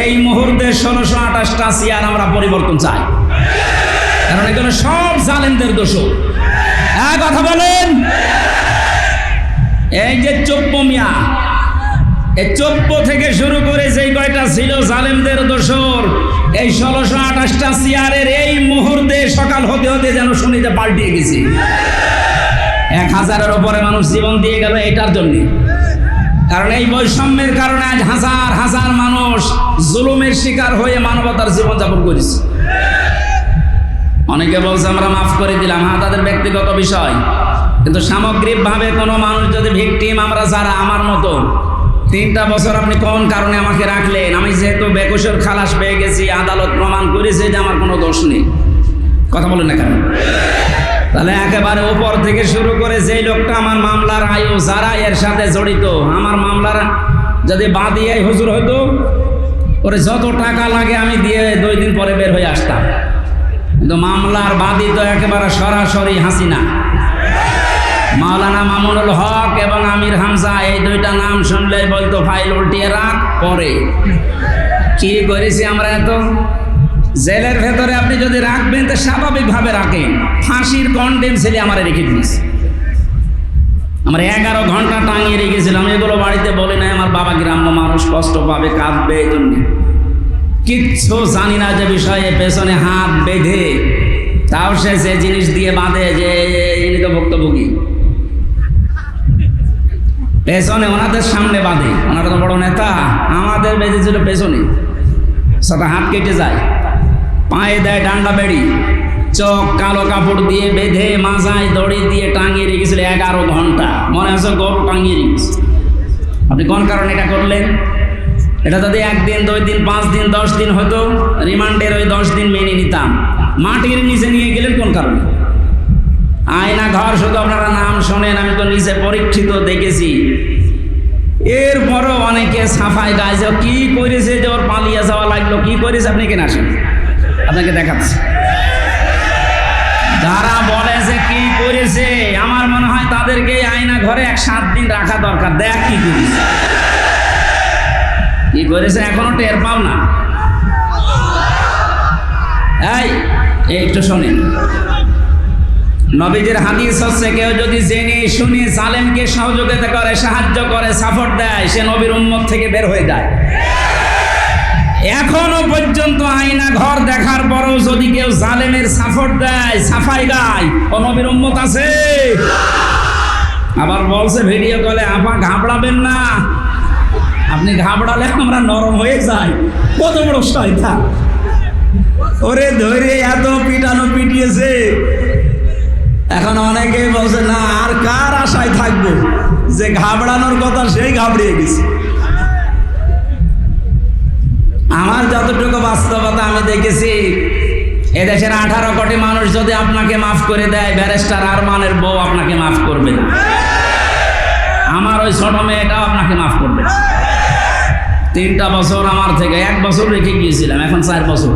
এই মুহূর্তে 1628টা চেয়ার আমরা পরিবর্তন চাই। কারণ এগুলো সব জালেমদের দোষ। কথা বলেন। এই যে চোপ্প মিয়া, এই চোপ্প থেকে শুরু করে যেই কয়টা ছিল জালেমদের দোসর, এই 1628টা চেয়ারের এই মুহূর্তে সকাল হতে হতে যেন শুনিতে পাল্টিয়ে গেছে। 1000-এর উপরে মানুষ জীবন দিয়ে গেল এটার জন্য। কারণ এই বৈষম্যের কারণে আজ হাজার হাজার মানুষ জুলুমের শিকার হয়ে মানবতার জীবনযাপন করেছে। অনেকে বলছে আমরা মাফ করে দিলাম, হ্যাঁ তাদের ব্যক্তিগত বিষয়, কিন্তু সামগ্রিকভাবে কোনো মানুষ যদি ভিকটিম, আমরা যারা আমার মতো 3টা বছর আপনি কোন কারণে আমাকে রাখলেন, আমি যেহেতু বেকসুর খালাস পেয়ে গেছি, আদালত প্রমাণ করেছে যে আমার কোনো দোষ নেই। কথা বলেন না কেন? তাহলে একেবারে উপর থেকে শুরু করে যেই লোকটা আমার মামলার আয়ু, যারা এর সাথে জড়িত, আমার মামলার যদি বাদী হুজুর হতো, ওরে যত টাকা লাগে আমি দিয়ে 2 দিন পরে বের হয়ে আসতাম। কিন্তু মামলার বাদী তো একেবারে সরাসরি হাসিনা। মাওলানা মামুনুল হক এবং আমির হামজা, এই 2টা নাম শুনলেই বলতো ফাইল উল্টিয়ে রাখ পরে। কি করেছি আমরা এত? জেলের ভেতরে আপনি যদি রাখবেন তো স্বাভাবিকভাবে রাখেন। ফাঁসির কন্ডেম ছেলে আমার রেখে দিয়েছে, আমার 11 ঘন্টা টাঙিয়ে রেখেছিলাম। এগুলো বাড়িতে বলে নাই, আমার বাবা গ্রাম্য মানুষ, কষ্ট পাবে, কাঁদবে, এই জন্য কিচ্ছু জানি না যে বিষয়ে পেছনে হাত বেঁধে তাও সে যে জিনিস দিয়ে বাঁধে যে ইনি তো ভুক্তভোগী, পেছনে ওনাদের সামনে বাঁধে। ওনারা তো বড় নেতা, আমাদের বেঁধেছিল পেছনে, সেটা হাত কেটে যায়, পায়ে দেয় ডান্ডা বেড়ি, চোখ কালো কাপড় দিয়ে বেঁধে মাজায় দড়ি দিয়ে টাঙিয়ে রেখেছিল 11 ঘন্টা। মনে হচ্ছে গরু টাঙিয়ে রেখেছে। আপনি কোন কারণে এটা করলেন? এটা যদি 1 দিন, 2 দিন, 5 দিন, 10 দিন হতো, রিমান্ডের ওই 10 দিন মেনে নিতাম। মাটির নিচে নিয়ে গেলেন কোন কারণে? আয়না ঘর শুধু আপনারা নাম শোনেন, আমি তো নিজে পরীক্ষিত দেখেছি। এরপরও অনেকে সাফাই গায় যে কি করেছে যে ওর পালিয়ে যাওয়া লাগলো, কি করেছে আপনি কেন আসেন, আপনাকে দেখাচ্ছি। যারা বলে যে কি করেছে, আমার মনে হয় তাদেরকে আয়না ঘরে 7 দিন রাখা দরকার। দেখ কি করেছে, কি করেছে এখনো টের পাও না। এই একটু শোনেন, নবীজির হাদিস হচ্ছে কেউ যদি জেনে শুনে জালেমকে সহযোগিতা করে, সাহায্য করে, সাপোর্ট দেয়, সে নবীর উম্মত থেকে বের হয়ে যায়। এখনো পর্যন্ত আয়না ঘর দেখার পরেও যদি কেউ জালেমের সাপোর্ট দেয়, সাফাই গায়, ও নবীর উম্মত আছে। আবার বলছে ভিডিও কলে, আপা ঘাবড়াবেন না, আপনি ঘাবড়ালে আমরা নরম হয়ে যাই। কত বড় শয়তান! ওরে ধরে এত পিটানো পিটিয়েছে, এখন অনেকেই বলছে না আর কার আশায় থাকবো, যে ঘাবড়ানোর কথা সেই ঘাবড়িয়ে গেছে। আমার যতটুকু বাস্তবতা আমি দেখেছি, এদেশের 18 কোটি মানুষ যদি আপনাকে মাফ করে দেয়, ব্যারিস্টার আরমানের বউ আপনাকে মাফ করবে না। আমার ওই ছোট মেয়েটাও আপনাকে মাফ করবে না। 3টা বছর আমার থেকে 1 বছর রেখে গিয়েছিলাম, এখন 4 বছর।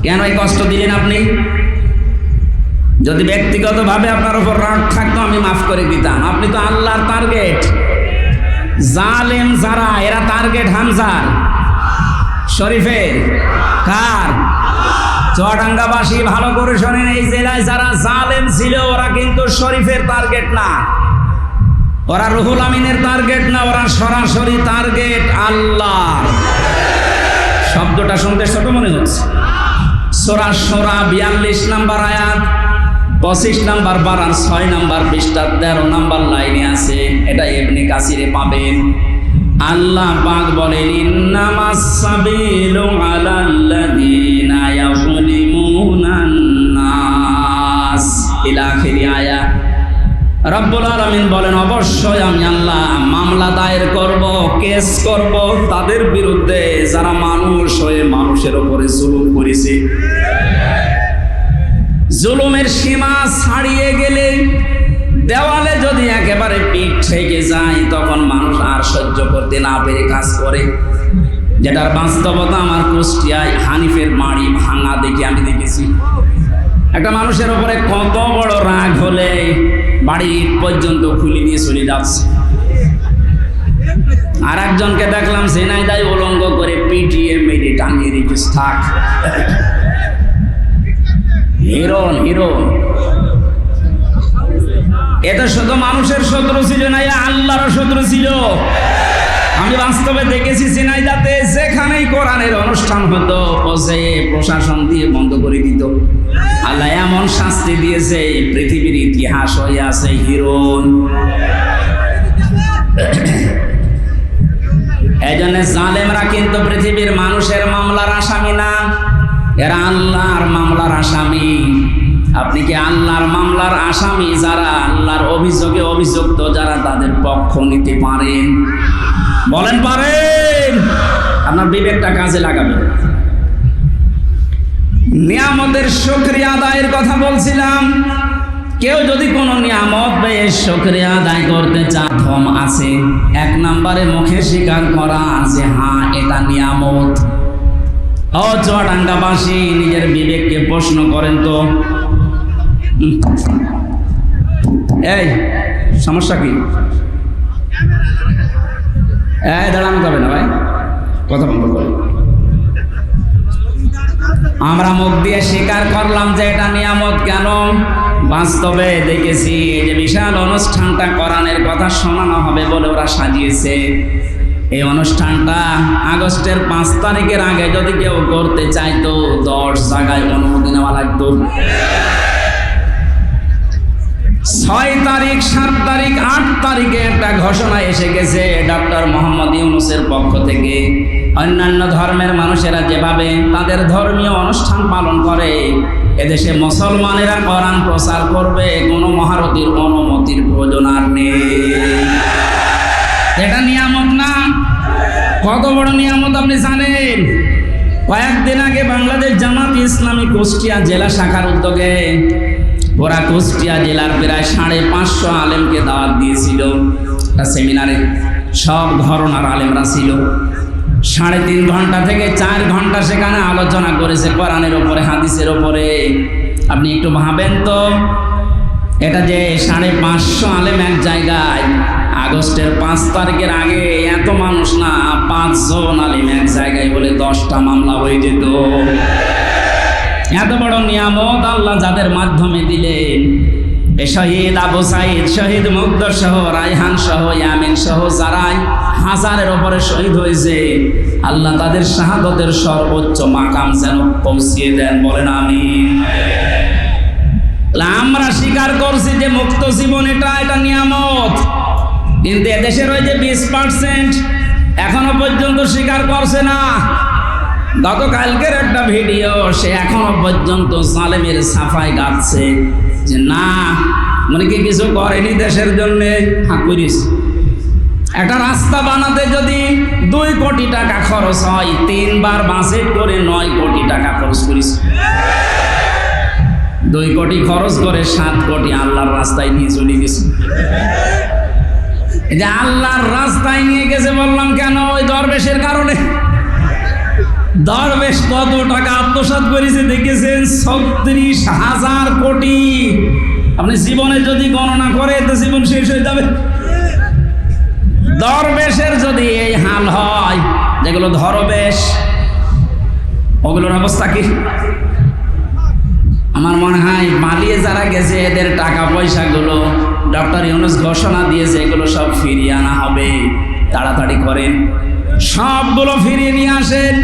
কেন এই কষ্ট দিলেন আপনি? যদি ব্যক্তিগতভাবে আপনার উপর রাগ থাকতো আমি মাফ করে দিতাম। আপনি তো আল্লাহর টার্গেট। জালেম যারা, এরা টার্গেট হামজার, শরীফের, কার? চুয়াডাঙ্গাবাসী ভালো করে শোনেন, এই জেলায় যারা জালেম ছিল ওরা কিন্তু শরীফের টার্গেট না, ওরা রুহুল আমিনের টার্গেট না, ওরা সরাসরি টার্গেট আল্লাহ। শব্দটা শুনতে ছোট মনে হচ্ছে। সূরা শূরা 42 নম্বর আয়াত, 25 নম্বর পারার 6 নম্বর পৃষ্ঠার 13 নম্বর লাইনে আছে। এটা ইবনে কাসিরে পাবেন। আল্লাহ পাক বলেন, ইন্নামাস সাবিলু আলাল্লাযীনা ইয়াযলিমুনান নাস, ইলা আখির আয়াত। রব্বুল আলামিন বলেন, অবশ্যই আমি আল্লাহ মামলা দায়ের করব, কেস করব তাদের বিরুদ্ধে যারা মানুষ হয়ে মানুষের উপরে জুলুম করেছে। জুলুমের সীমা ছাড়িয়ে গেলে, দেওয়ালে যদি একেবারে পিঠ থেকে যায়, তখন মানুষ আর সহ্য করতে না পেরে কাজ করে। যেটার বাস্তবতা আমার কুষ্টিয়ায় হানিফের বাড়ি ভাঙা দেখে আমি দেখেছি। একটা মানুষের উপরে কত বড় রাগ হলে বাড়ি ইট পর্যন্ত খুলে নিয়ে চলে যাচ্ছে। আর একজনকে দেখলাম ঝিনাইদহে উলঙ্গ করে পিটিয়ে মেরে টাঙিয়ে রেখেছে। থাক, হিরো। এটা শুধু মানুষের শত্রু ছিল না, আল্লাহর শত্রু ছিল। আমি বাস্তবে দেখেছি ঝিনাইদহে যেখানেই কোরআনের অনুষ্ঠান হতো, প্রশাসন দিয়ে বন্ধ করে দিত। আল্লাহ এমন শাস্তি দিয়েছে, পৃথিবীর ইতিহাস হয়ে আছে হিরোন। এই জন্য জালেমরা কিন্তু পৃথিবীর মানুষের মামলার আসামি না, এরা আল্লাহর মামলার আসামি। আপনি কি আল্লাহর মামলার আসামি যারা, আল্লাহর অভিযোগে অভিযুক্ত যারা, তাদের পক্ষ নিতে পারেন? বলেন পারেন? আপনার বিবেকটা কাজে লাগাবেন। নিয়ামতের শুকরিয়া আদায়ের কথা বলছিলাম। কেউ যদি কোনো নিয়ামত পেয়ে শুকরিয়া আদায় করতে চায়, ধম আছে। 1 নম্বরে মুখে স্বীকার করা যে হ্যাঁ এটা নিয়ামত। ও চুয়াডাঙ্গাবাসী, নিজের বিবেককে প্রশ্ন করেন তো, এই সমস্যা কি? এই দাঁড়ানো যাবে না ভাই, কথা বন্ধ করে। আমরা মুখ দিয়ে স্বীকার করলাম যে এটা নিয়ামত। কেন? বাস্তবে দেখেছি এই যে বিশাল অনুষ্ঠানটা কোরআনের কথা শোনানো হবে বলে ওরা সাজিয়েছে। এই অনুষ্ঠানটা আগস্টের 5 তারিখের আগে যদি কেউ করতে চাইতো 10 জায়গায় অনুমতি নেওয়া লাগতো। 6 তারিখ, 7 তারিখ, 8 তারিখে একটা ঘোষণা এসে গেছে ডক্টর মোহাম্মদ ইউনূসের পক্ষ থেকে। অন্যান্য ধর্মের মানুষেরা যেভাবে তাদের ধর্মীয় অনুষ্ঠান পালন করে, এদেশে মুসলমানেরা কোরআন প্রচার করবে, কোনো মহারথীর অনুমতির প্রয়োজন আর নেই। এটা নিয়ামত না? কত বড় নিয়ামত আপনি জানেন? কয়েকদিন আগে বাংলাদেশ জামাত ইসলামী কুষ্টিয়া জেলা শাখার উদ্যোগে ওরা কুষ্টিয়া জেলার প্রায় 550 আলেমকে দাওয়াত দিয়েছিল একটা সেমিনারে। সব ঘরানার আলেমরা ছিল। 3.5 ঘন্টা থেকে 4 ঘন্টা সেখানে আলোচনা করেছে কোরআনের ওপরে, হাদিসের ওপরে। আপনি একটু ভাবেন তো, এটা যে 550 আলেম এক জায়গায়, আগস্টের 5 তারিখের আগে এত মানুষ না, 5 জন আলেম এক জায়গায় বলে 10টা মামলা হয়ে যেত। এত বড় নিয়ামত আল্লাহ যাদের মাধ্যমে দিলেন, শহীদ আবু সাইদ, শহীদ মুগ্ধ সহ, রায়হান সহ, ইয়ামিন সহ যারাই হাজারের ওপরে শহীদ হয়েছে, আল্লাহ তাদের শাহাদতের সর্বোচ্চ মাকাম যেন পৌঁছিয়ে দেন। বলেন আমিন। আমরা স্বীকার করছি যে মুক্ত জীবন এটা নিয়ামত, কিন্তু এদেশের ওই যে 20% এখনো পর্যন্ত স্বীকার করছে না। গতকালকের একটা ভিডিও, সে এখনো পর্যন্ত জালেমের সাফাই গাচ্ছে যে না, মানে কি কিছু করেনি দেশের জন্য। করিস, একটা রাস্তা বানাতে যদি 2 কোটি টাকা খরচ হয়, 3 বার বাজেট করে 9 কোটি টাকা খরচ করিস। 2 কোটি খরচ করে 7 কোটি আল্লাহর রাস্তায় নিয়ে চলে গেছে। এই যে আল্লাহর রাস্তায় নিয়ে গেছে বললাম কেন? ওই দরবেশের কারণে। দরবেশ কত টাকা আত্মসাৎ করেছে দেখেছেন? 36,000 কোটি। আপনি জীবনে যদি গণনা করে তো জীবন শেষ হয়ে যাবে। দরবেশের যদি এই হাল হয়, যেগুলো ধরবেশ, ওগুলোর অবস্থা কি? আমার মনে হয় পালিয়ে যারা গেছে এদের টাকা পয়সাগুলো ডক্টর ইউনূস ঘোষণা দিয়েছে এগুলো সব ফিরিয়ে আনা হবে। তাড়াতাড়ি করেন, সবগুলো ফিরিয়ে নিয়ে আসেন।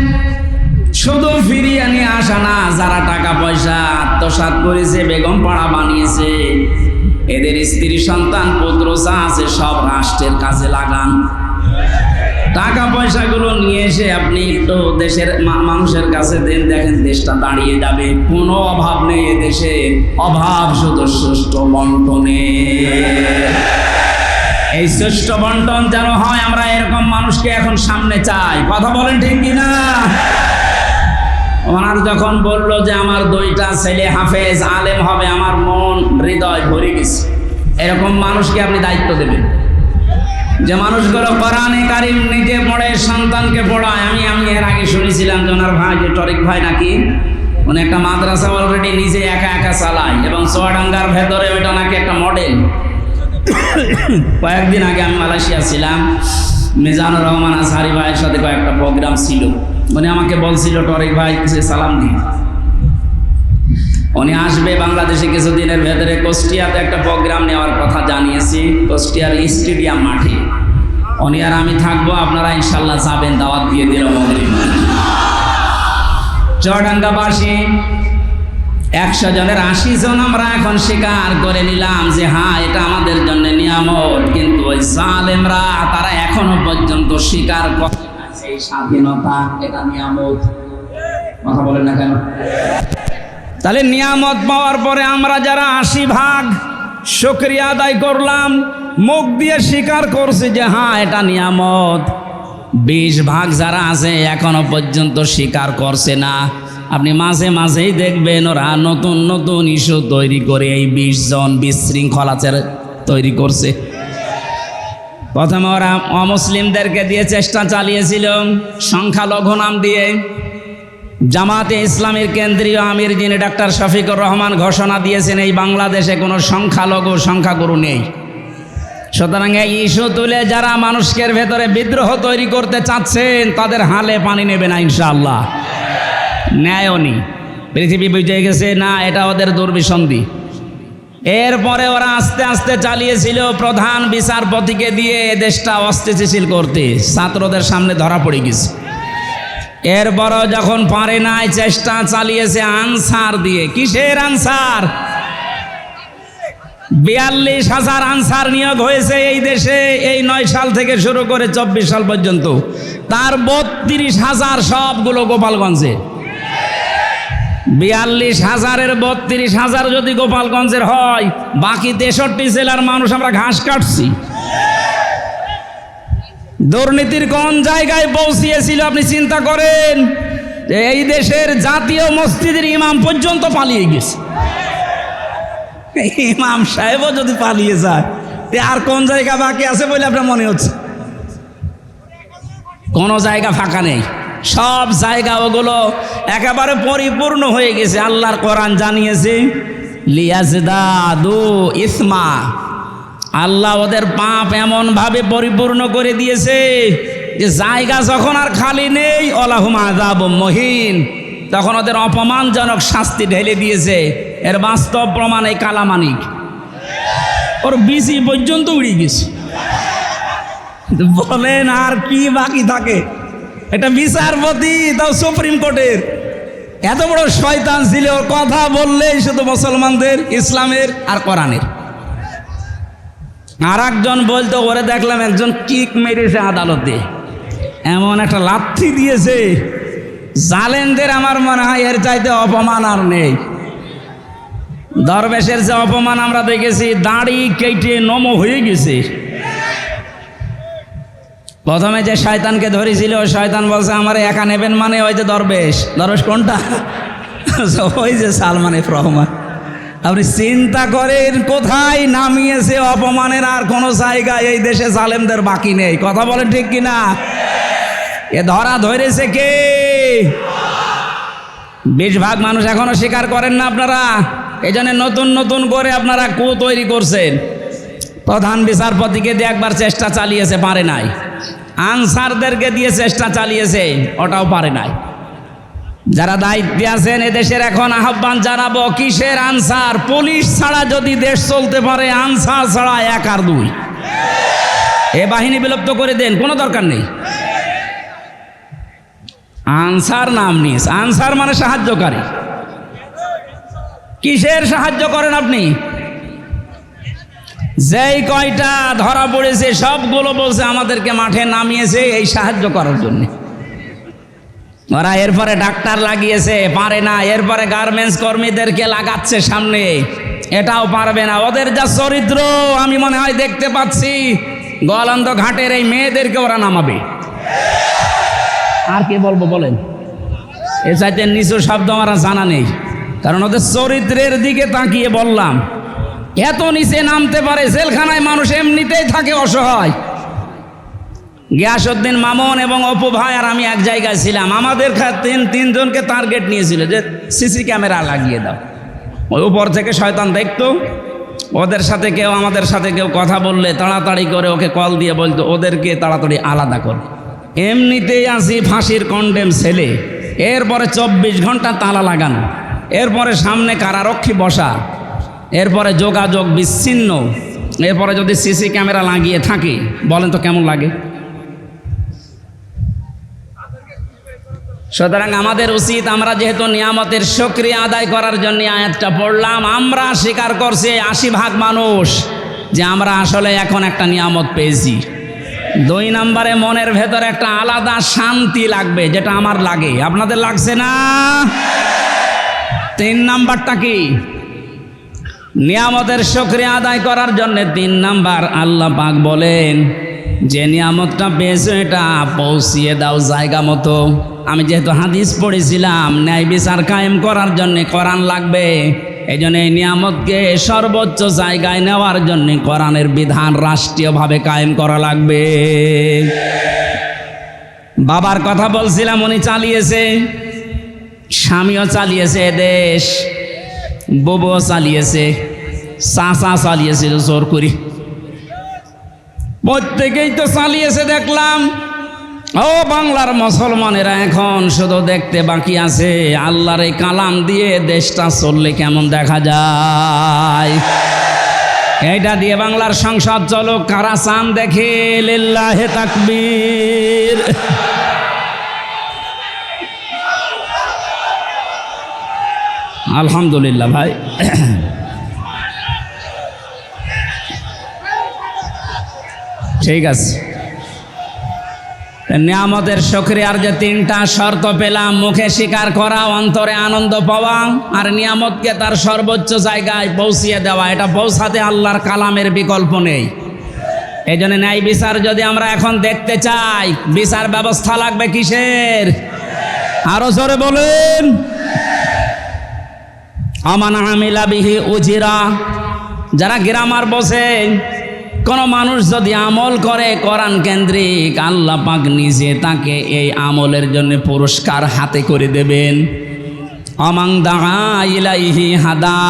শুধু ফিরিয়ে নিয়ে আসা না, যারা টাকা পয়সা আত্মসাৎ করেছে, বেগম পাড়া বানিয়েছে, এদের স্ত্রী সন্তান পুত্র যা আছে সব রাষ্ট্রের কাছে লাগান। টাকা পয়সাগুলো নিয়ে এসে আপনি একটু দেশের মানুষের কাছে দেন, দেখেন দেশটা দাঁড়িয়ে যাবে। কোনো অভাব নেই এদেশে, অভাব শুধু সুষ্ঠু বন্টনে। এই সুষ্ঠু বন্টন যেন হয়, আমরা এরকম মানুষকে এখন সামনে চাই। কথা বলেন ঠিক কিনা? ওনার যখন বললো যে আমার 2টা ছেলে হাফেজ আলেম হবে, আমার মন হৃদয় ভরে গেছে। এরকম মানুষকে আপনি দায়িত্ব দেবেন, যে মানুষগুলো কোরআনে কারিম নিজে পড়ে সন্তানকে পড়ায়। আমি এর আগে শুনেছিলাম যে ওনার ভাই, যে টরিক ভাই নাকি, উনি একটা মাদ্রাসা অলরেডি নিজে একা একা চালায়, এবং চুয়াডাঙ্গার ভেতরে ওইটা নাকি একটা মডেল। কয়েকদিন আগে আমি মালয়েশিয়া ছিলাম, মিজানুর রহমান আজহারি ভাইয়ের সাথে কয়েকটা প্রোগ্রাম ছিল। উনি আমাকে বলছিল টরিক ভাই কিছু সালাম দিন। উনি আসবে বাংলাদেশে কিছুদিনের ভেতরে। কুষ্টিয়াতে একটা প্রোগ্রাম নেওয়ার কথা জানিয়েছি, কুষ্টিয়ার স্টেডিয়াম মাঠে। উনি আর আমি থাকবো, আপনারা ইনশাল্লাহ যাবেন, দাওয়াত দিয়ে দিল মগরিব। চুয়াডাঙ্গাবাসী 100 জনের 80 জন আমরা এখন স্বীকার করে নিলাম যে হ্যাঁ এটা আমাদের জন্য নিয়ামত, কিন্তু ওই জালেমরা তারা এখনো পর্যন্ত স্বীকার করে না সেই স্বাধীনতা এটা নিয়ামত। কথা বলেন না কেন? তাহলে নিয়ামত পাওয়ার পরে আমরা যারা 80 ভাগ শুকরিয়া আদায় করলাম, মুখ দিয়ে স্বীকার করছি যে হ্যাঁ এটা নিয়ামত, 20 ভাগ যারা আছে এখনো পর্যন্ত স্বীকার করছে না। আপনি মাঝে মাঝেই দেখবেন ওরা নতুন নতুন ইস্যু তৈরি করে এই 20 জন বিশৃঙ্খলা তৈরি করছে। প্রথমে ওরা অমুসলিমদেরকে দিয়ে চেষ্টা চালিয়েছিল সংখ্যালঘু নাম দিয়ে। জামাতে ইসলামের কেন্দ্রীয় আমির যিনি ডাক্তার শফিকুর রহমান ঘোষণা দিয়েছেন এই বাংলাদেশে কোনো সংখ্যালঘু সংখ্যাগুরু নেই। সুতরাং এই ইস্যু তুলে যারা মানুষের ভেতরে বিদ্রোহ তৈরি করতে চাচ্ছেন তাদের হালে পানি নেবে না ইনশাআল্লাহ। ন্যায়নি পৃথিবী বুঝে গেছে না, এটা ওদের দুর্বিসন্ধি। এরপরে ওরা আস্তে আস্তে চালিয়েছিল প্রধান বিচারপতিকে দিয়ে দেশটা অস্থিতিশীল করতে, ছাত্রদের সামনে ধরা পড়ে গেছে। এরপরও যখন পারে নাই চেষ্টা চালিয়েছে আনসার দিয়ে। কিসের আনসার? 42,000 আনসার নিয়োগ হয়েছে এই দেশে এই 9 সাল থেকে শুরু করে 24 সাল পর্যন্ত। তার 32,000 সবগুলো গোপালগঞ্জে। 42,000-এর 32,000 যদি গোপালগঞ্জের হয়, বাকি 63 জেলার মানুষ আমরা ঘাস কাটছি। দুর্নীতির কোন জায়গায় পৌঁছিয়েছিল আপনি চিন্তা করেন? এই দেশের জাতীয় মসজিদের ইমাম পর্যন্ত পালিয়ে গেছে। ইমাম সাহেবও যদি পালিয়ে যায়, আর কোন জায়গা বাকি আছে বলে আপনার মনে হচ্ছে? কোনো জায়গা ফাঁকা নেই, সব জায়গা ওগুলো একেবারে পরিপূর্ণ হয়ে গেছে। আল্লাহর কোরআন জানিয়েছে লিয়াজদাদু ইসমা, আল্লাহ ওদের পাপ এমন ভাবে পরিপূর্ণ করে দিয়েছে যে জায়গা যখন আর খালি নেই, অলাহুম আযাবুম মুহিন, তখন ওদের অপমানজনক শাস্তি ঢেলে দিয়েছে। এর বাস্তব প্রমাণ এই কালামানিক, ওর বিসি পর্যন্ত উড়ে গেছে। বলেন আর কি বাকি থাকে? এটা বিচারপতি, তাও সুপ্রিম কোর্টের, এত বড় শয়তান ছিল, ওর কথা বললেই শুধু মুসলমানদের, ইসলামের আর কোরআনের। আর একজন বলতো, ওরে দেখলাম একজন কিক মেরেছে আদালতে, এমন একটা লাথি দিয়েছে, জালেমদের আমার মনে হয় এর চাইতে অপমান আর নেই। দরবেশের যে অপমান আমরা দেখেছি, দাড়ি কেটে নম হয়ে গেছে। প্রথমে যে শয়তানকে ধরেছিল ওই শয়তান বলছে আমার একা নেবেন মানে ওই যে দরবেশ কোনটা ওই যে সালমান এফ রহমান। আপনি চিন্তা করেন কোথায় নামিয়েছে অপমানের আর কোনো জায়গায় এই দেশে জালেমদের বাকি নেই। কথা বলেন ঠিক কিনা? এ ধরা ধরেছে কে? 20% মানুষ এখনো স্বীকার করেন না আপনারা। এই জন্য নতুন নতুন করে আপনারা কু তৈরি করছেন। প্রধান বিচারপতিকে দিয়ে একবার চেষ্টা চালিয়েছে, পারে নাই। আনসারদেরকে দিয়ে চেষ্টা চালিয়েছে, ওটাও পারে নাই। যারা দায়িত্বে আছেন এদেশের এখন আহ্বান জানাবো, কিসের আনসার? পুলিশ ছাড়া যদি দেশ চলতে পারে, আনসার ছাড়া 1 আর 2। এ বাহিনী বিলুপ্ত করে দেন, কোনো দরকার নেই। আনসার নাম নিস, আনসার মানে সাহায্যকারী। কিসের সাহায্য করেন আপনি? যেই কয়টা ধরা পড়েছে সবগুলো বলছে আমাদেরকে মাঠে নামিয়েছে এই সাহায্য করার জন্য। ওরা এরপরে ডাক্তার লাগিয়েছে, পারে না। এরপরে গার্মেন্টস কর্মীদেরকে লাগাচ্ছে সামনে, এটাও পারবে না। ওদের যা চরিত্র আমি মনে হয় দেখতে পাচ্ছি, গোয়ালন্দ ঘাটের এই মেয়েদেরকে ওরা নামাবে। আর কি বলবো বলেন? এ চাইতে নিচু শব্দ আমার জানা নেই, কারণ ওদের চরিত্রের দিকে তাকিয়ে বললাম এত নিচে নামতে পারে। জেলখানায় মানুষ এমনিতেই থাকে অসহায়। গিয়াসউদ্দিন মামুন এবং অপু ভাই আর আমি এক জায়গায় ছিলাম। আমাদের তিনজনকে টার্গেট নিয়েছিল যে সিসি ক্যামেরা লাগিয়ে দাও। ওই উপর থেকে শয়তান দেখতো, ওদের সাথে কেউ আমাদের সাথে কেউ কথা বললে তাড়াতাড়ি করে ওকে কল দিয়ে বলতো ওদেরকে তাড়াতাড়ি আলাদা কর। এমনিতেই আসি ফাঁসির কন্ডেম ছেলে, এরপরে 24 ঘন্টা তালা লাগানো, এরপরে সামনে কারারক্ষী বসা, এরপরে যোগাযোগ বিচ্ছিন্ন, এরপরে যদি সিসি ক্যামেরা লাগিয়ে থাকে বলেন তো কেমন লাগে? সুতরাং আমাদের উচিত, আমরা যেহেতু নিয়ামতের শুকরিয়া আদায় করার জন্য আয়াতটা পড়লাম, আমরা স্বীকার করছি 80% মানুষ যে আমরা আসলে এখন একটা নিয়ামত পেয়েছি। 2 নম্বরে মনের ভেতরে একটা আলাদা শান্তি লাগবে, যেটা আমার লাগে, আপনাদের লাগছে না? 3 নাম্বারটা কি? নিয়ামতের শুকরিয়া আদায় করার জন্য 3 নাম্বার, আল্লাহ পাক বলেন যে নিয়ামতটা পেয়েছো এটা পৌঁছিয়ে দাও জায়গা মতো। আমি যেহেতু হাদিস পড়েছিলাম ন্যায় বিচার কায়েম করার জন্য কোরআন লাগবে, এই জন্য এই নিয়ামতকে সর্বোচ্চ জায়গায় নেওয়ার জন্য কোরআনের বিধান রাষ্ট্রীয়ভাবে কায়েম করা লাগবে। বাবার কথা বলছিলাম, উনি চালিয়েছে, স্বামীও চালিয়েছে দেশ, বউও চালিয়েছে, চাচা চালিয়েছিল জোর করি, প্রত্যেকেই তো চালিয়েছে দেখলাম। ও বাংলার মুসলমানেরা এখন শুধু দেখতে বাকি আছে আল্লাহর এই কালাম দিয়ে দেশটা চললে কেমন দেখা যায়। এইটা দিয়ে বাংলার সংসদ চলো, কারা চান দেখে? লিল্লাহে তাকবীর। আলহামদুলিল্লাহ ভাই। ঠিক আছে, নিয়ামতের শুকরিয়ার যে 3টা শর্ত পেলাম, মুখে স্বীকার করা, অন্তরে আনন্দ পাওয়া, আর নিয়ামতকে তার সর্বোচ্চ জায়গায় পৌঁছিয়ে দেওয়া। এটা পৌঁছাতে আল্লাহর কালামের বিকল্প নেই। এই জন্য ন্যায় বিচার যদি আমরা এখন দেখতে চাই, বিচার ব্যবস্থা লাগবে কিসের? আরো জোরে বলেন। আমান আমিলা বিহি উজিরা। যারা গ্রামার বসে, কোন মানুষ যদি আমল করে কোরআন কেন্দ্রিক, আল্লাহ পাক নিজে তাকে এই আমলের জন্য পুরস্কার হাতে করে দেবেন। আমান দাআ ইলাইহি হাদা।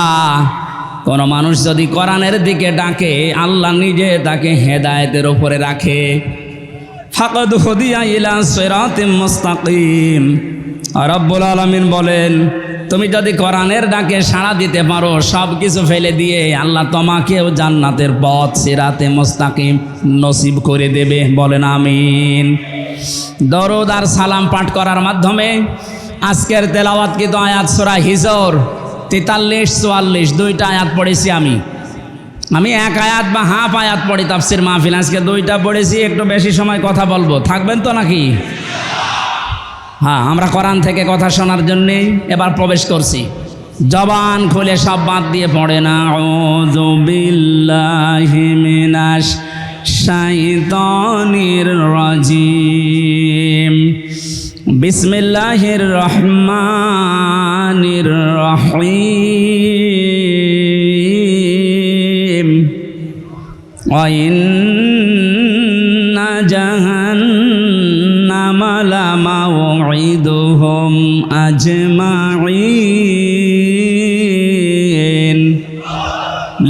কোন মানুষ যদি কোরআনের দিকে ডাকে, আল্লাহ নিজে তাকে হেদায়েতের উপরে রাখে। ফাকাদ হুদিয়া ইলা সিরাতিম মুস্তাকিম। রব্বুল আলামিন বলেন, তুমি যদি কোরআনের ডাকে সাড়া দিতে পারো, সব কিছু ফেলে দিয়ে আল্লাহ তোমাকেও জান্নাতের পথ সিরাতে মুস্তাকিম নসিব করে দেবে। বলেন আমিন। দরুদ আর সালাম পাঠ করার মাধ্যমে আজকের তেলাওয়াতকৃত আয়াত সূরা হিজর 43-44 2টা আয়াত পড়েছি। আমি 1 আয়াত বা হাফ আয়াত পড়ি তাফসীর মাহফিল। আজকে 2টা পড়েছি, একটু বেশি সময় কথা বলবো, থাকবেন তো নাকি? হ্যাঁ, আমরা কোরআন থেকে কথা শোনার জন্যে এবার প্রবেশ করছি। জবান খুলে সব বাদ দিয়ে পড়ে না। আউযু বিল্লাহি মিনাশ শাইতানির রাজিম। বিসমিল্লাহির রহমানির রহিম। ওয়া ইন্না জাহান্নামা লামাউইদুহুম আজমাইন।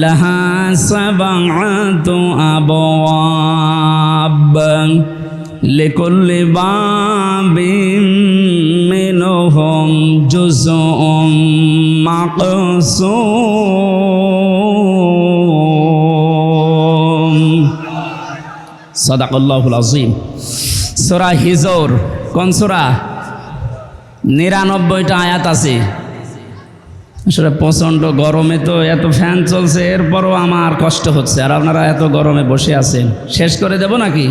লাহা সাবআতু আবওয়াব লিকুল্লি বাবিম মিনহুম জুজউম মাকসুম। সাদাকাল্লাহুল আযীম। সূরা হিজর কোন সূরা? 99টা আয়াত আছে। আসলে প্রচণ্ড গরমে তো এত ফ্যান চলছে, এরপরও আমার কষ্ট হচ্ছে, আর আপনারা এত গরমে বসে আছেন। শেষ করে দেব নাকি?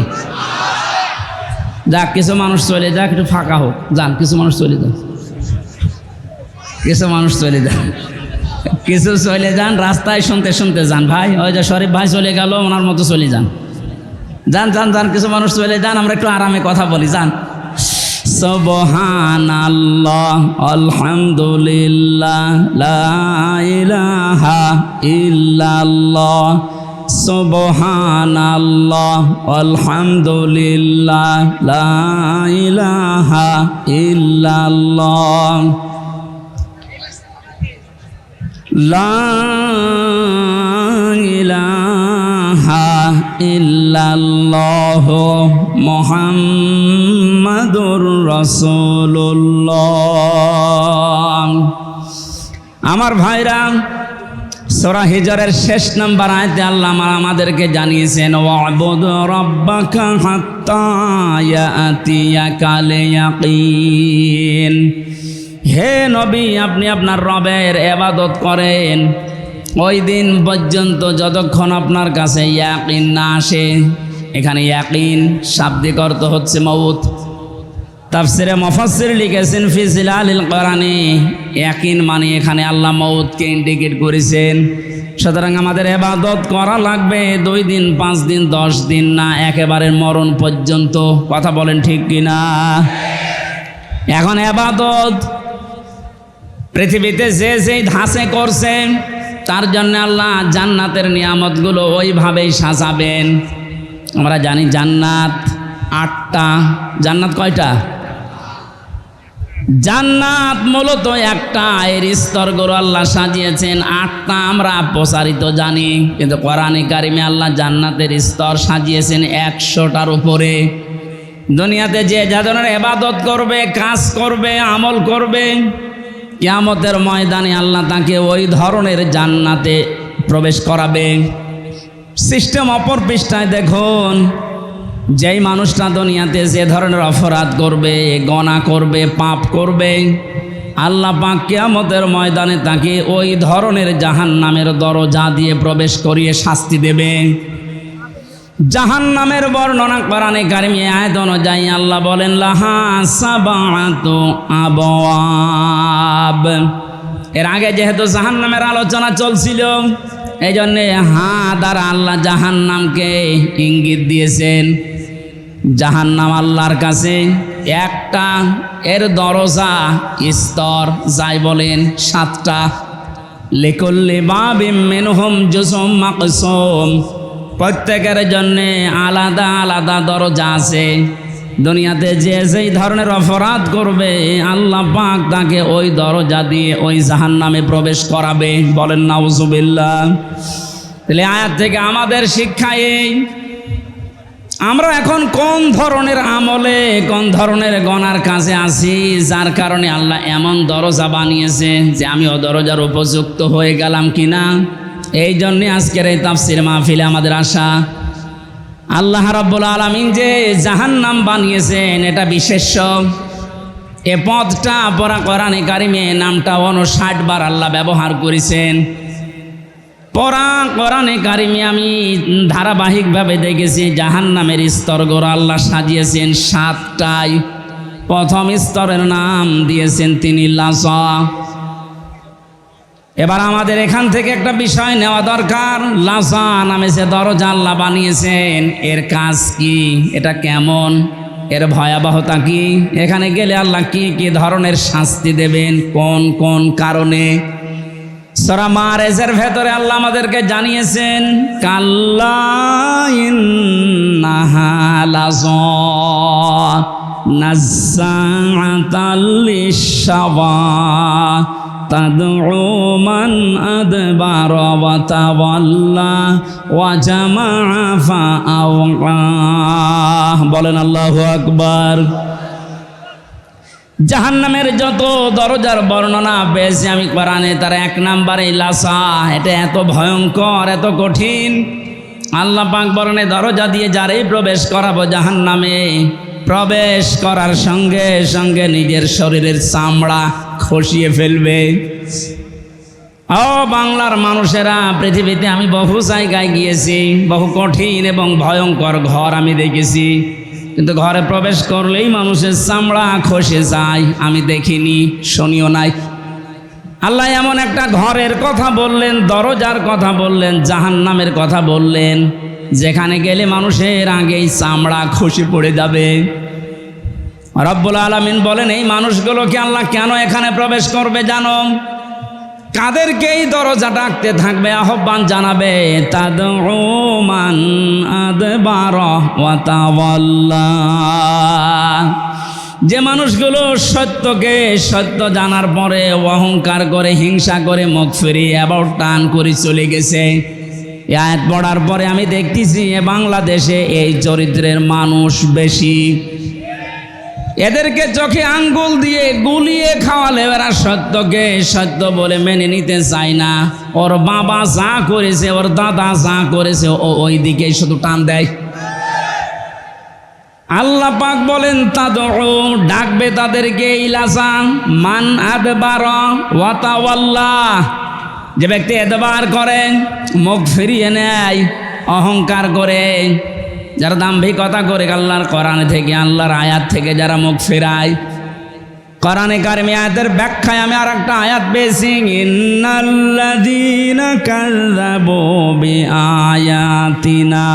যাক, কিছু মানুষ চলে যাক, একটু ফাঁকা হোক, যান, কিছু মানুষ চলে যান, কিছু মানুষ চলে যান, কিছু চলে যান, রাস্তায় শুনতে শুনতে যান। ভাই, ওই যে শরীফ ভাই চলে গেল, ওনার মতো চলে যান, যান যান যান, কিছু মানুষ চলে যান, আমরা একটু আরামে কথা বলি, যান। সুবহানাল্লাহ, আলহামদুলিল্লাহ, লা ইলাহা ইল্লাল্লাহ। সুবহানাল্লাহ, আলহামদুলিল্লাহ, লা ইলাহা ইল্লাল্লাহ। লা ইলাহা ইল্লাল্লাহ মুহাম্মাদুর রাসূলুল্লাহ। আমার ভাইরা, সূরা হিজরের শেষ নাম্বার আয়াতে আল্লাহ আমাদেরকে জানিয়েছেন, ওয়া'বুদ রাব্বাকা হাত্তা ইয়াতিয়াকাল ইয়াকিন। হে নবী, আপনি আপনার রবের ইবাদত করেন ওই দিন পর্যন্ত যতক্ষণ আপনার কাছে ইয়াকিন না আসে। এখানে ইয়াকিন শাব্দিক অর্থ হচ্ছে মউত। তাফসিরে মুফাসসির লিখেছেন ফি জিলালিল কোরআনে, ইয়াকিন মানে এখানে আল্লাহ মউতকে ইন্ডিকেট করেছেন। সুতরাং আমাদের ইবাদত করা লাগবে 2 দিন, 5 দিন, 10 দিন না, একেবারে মরণ পর্যন্ত। কথা বলেন ঠিক কিনা? এখন ইবাদত পৃথিবীতে যে যেই ধাঁচে করছে, তার জন্য আল্লাহ জান্নাতের নিয়ামতগুলো ওইভাবেই সাজাবেন। আমরা জানি জান্নাত 8টা। জান্নাত কয়টা? জান্নাত মূলত একটা, এর স্তরগুলো আল্লাহ সাজিয়েছেন 8টা। আমরা প্রচারিত জানি, কিন্তু কোরআনে কারিমে আল্লাহ জান্নাতের স্তর সাজিয়েছেন 100টার উপরে। দুনিয়াতে যে ধরনের ইবাদত করবে, কাজ করবে, আমল করবে, কিয়ামতের ময়দানে আল্লাহ তাকে ওই ধরনের জান্নাতে প্রবেশ করাবে। সিস্টেম অপর পৃষ্ঠায় দেখুন, যেই মানুষটা দুনিয়াতে যে ধরনের অপরাধ করবে, গনা করবে, পাপ করবে, আল্লাহ পাক কিয়ামতের ময়দানে তাকে ওই ধরনের জাহান্নামের দরজা দিয়ে প্রবেশ করিয়ে শাস্তি দেবে। জাহান্নামের বর্ণনা কোরআনে কারিমে আয়াত অনুযায়ী আল্লাহ বলেন, লাহা সাবআতু আবওয়াব। এর আগে যেহেতু জাহান্নামের আলোচনা চলছিল, এই জন্যে দ্বারা আল্লাহ জাহান্নামকে ইঙ্গিত দিয়েছেন। জাহান্নাম আল্লাহর কাছে একটা, এর দরজা স্তর যাই বলেন 7টা। লিকুল্লি বাবিম মিনহুম জুজউম মাকসুম। প্রত্যেকের জন্যে আলাদা আলাদা দরজা আছে। দুনিয়াতে যে যেই ধরনের অপরাধ করবে, আল্লাহ পাক তাকে ওই দরজা দিয়ে ওই জাহান্নামে প্রবেশ করাবে। বলেন নাউজুবিল্লাহ। তাহলে আয়াত থেকে আমাদের শিক্ষা এই, আমরা এখন কোন ধরনের আমলে, কোন ধরনের গনার কাছে আছি, যার কারণে আল্লাহ এমন দরজা বানিয়েছে যে আমি ও দরজার উপযুক্ত হয়ে গেলাম কিনা। এই জন্যে আজকের এই তাফসীর মাহফিলে আমাদের আশা। আল্লাহ রাব্বুল আলামিন যে জাহান্নাম বানিয়েছেন, এটা বিশেষ্য। এ পদটা পড়া কোরআনে কারিমে নামটা 59 বার আল্লাহ ব্যবহার করেছেন। পড়া কোরআনে কারিমে আমি ধারাবাহিকভাবে দেখেছি জাহান্নামের স্তরগুলো আল্লাহ সাজিয়েছেন 7টায়। প্রথম স্তরের নাম দিয়েছেন তিনি লাযা। এবার আমাদের এখান থেকে একটা বিষয় নেওয়া দরকার। লাসা নামে যে দরজা আল্লাহ বানিয়েছেন, এর কাজ কি, এটা কেমন, এর ভয়াবহতা কি, এখানে গেলে আল্লাহ কি কি ধরনের শাস্তি দেবেন, কোন কোন কারণে। সূরা মারেজের ভেতরে আল্লাহ আমাদেরকে জানিয়েছেন, কাল্লা ইন্নাহা লাযা নাযাআতাল লিশশাওয়া তাদউ মান আদবারা ওয়া তাওয়াল্লা ওয়া জামাআ ফাআওয়া। বলেন আল্লাহু আকবার। জাহান্নামের যত দরজার বর্ণনা পেয়েছি আমি কোরআনে, তার 1 নম্বরে লাসা। এটা এত ভয়ঙ্কর, এত কঠিন। আল্লাহ পাক বলেন, দরজা দিয়ে যারাই প্রবেশ করাবো জাহান্নামে, প্রবেশ করার সঙ্গে সঙ্গে নিজের শরীরের চামড়া খসিয়ে ফেলবে। ও বাংলার মানুষেরা, পৃথিবীতে আমি বহু জায়গায় গিয়েছি, বহু কঠিন এবং ভয়ঙ্কর ঘর আমি দেখেছি, কিন্তু ঘরে প্রবেশ করলেই মানুষের চামড়া খসে যায়। আমি দেখিনি, শুনিও নাই। আল্লাহ এমন একটা ঘরের কথা বললেন, দরজার কথা বললেন, জাহান্নামের কথা বললেন, যেখানে গেলে মানুষের আগেই চামড়া খসে পড়ে যাবে। রব্বুল আলামিন বলেন, এই মানুষগুলোকে আল্লাহ কেন এখানে প্রবেশ করবে জানো? কাদেরকে এই দরজা ডাকতে থাকবে, আহ্বান জানাবে, তাদউ মান আদবারা ওয়া তাওয়াল্লা। যে মানুষগুলো সত্যকে সত্য জানার পরে অহংকার করে, হিংসা করে, মুখ ফিরিয়ে অ্যাবাউট টার্ন করে চলে গেছে। এই আয়াত পড়ার পরে আমি দেখতেছি বাংলাদেশে এই চরিত্রের মানুষ বেশি। এদেরকে চোখে আঙ্গুল দিয়ে গুলিয়ে খাওয়ালে এরা সত্যকে সত্য বলে মেনে নিতে চায় না। ওর বাবা যা করেছে, ওর দাদা যা করেছে, ও ওই দিকে শুধু টান দেয়। আল্লাহ পাক বলেন, তাদউ, ডাকবে তাদেরকে, ইলাসা মান আদবারা ওয়া তাওয়াল্লা। যে ব্যক্তি এদবার করে, মুখ ফিরিয়ে নেয়, অহংকার করে, যারা দাম্ভিকতা করে, আল্লাহর কোরআন থেকে, আল্লাহর আয়াত থেকে যারা মুখ ফেরায়। কোরআনে কারিমে আয়াতের ব্যাখ্যায় আমি আর একটা আয়াত পেয়েছি, ইন্নাল্লাযীনা কাযযাবু বিআয়াতিনা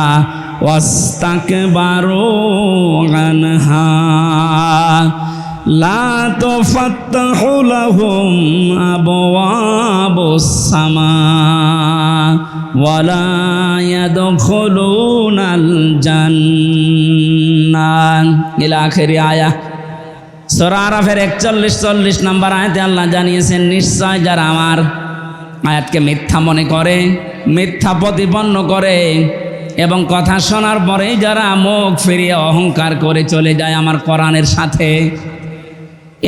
ওয়াস্তাকবারু আনহা লা তুফাত্তাহু লাহুম আবওয়াবুস সামা ওয়ালা ইয়াদখুলুনাল জান্নাহ ইলা আখিরি আয়া। সূরা আরাফের 41-40 নম্বর আয়াতে আল্লাহ জানিয়েছেন, নিশ্চয় যারা আমার আয়াতকে মিথ্যা মনে করে, মিথ্যা প্রতিপন্ন করে এবং কথা শোনার পরে যারা মুখ ফিরিয়ে অহংকার করে চলে যায় আমার কোরআনের সাথে,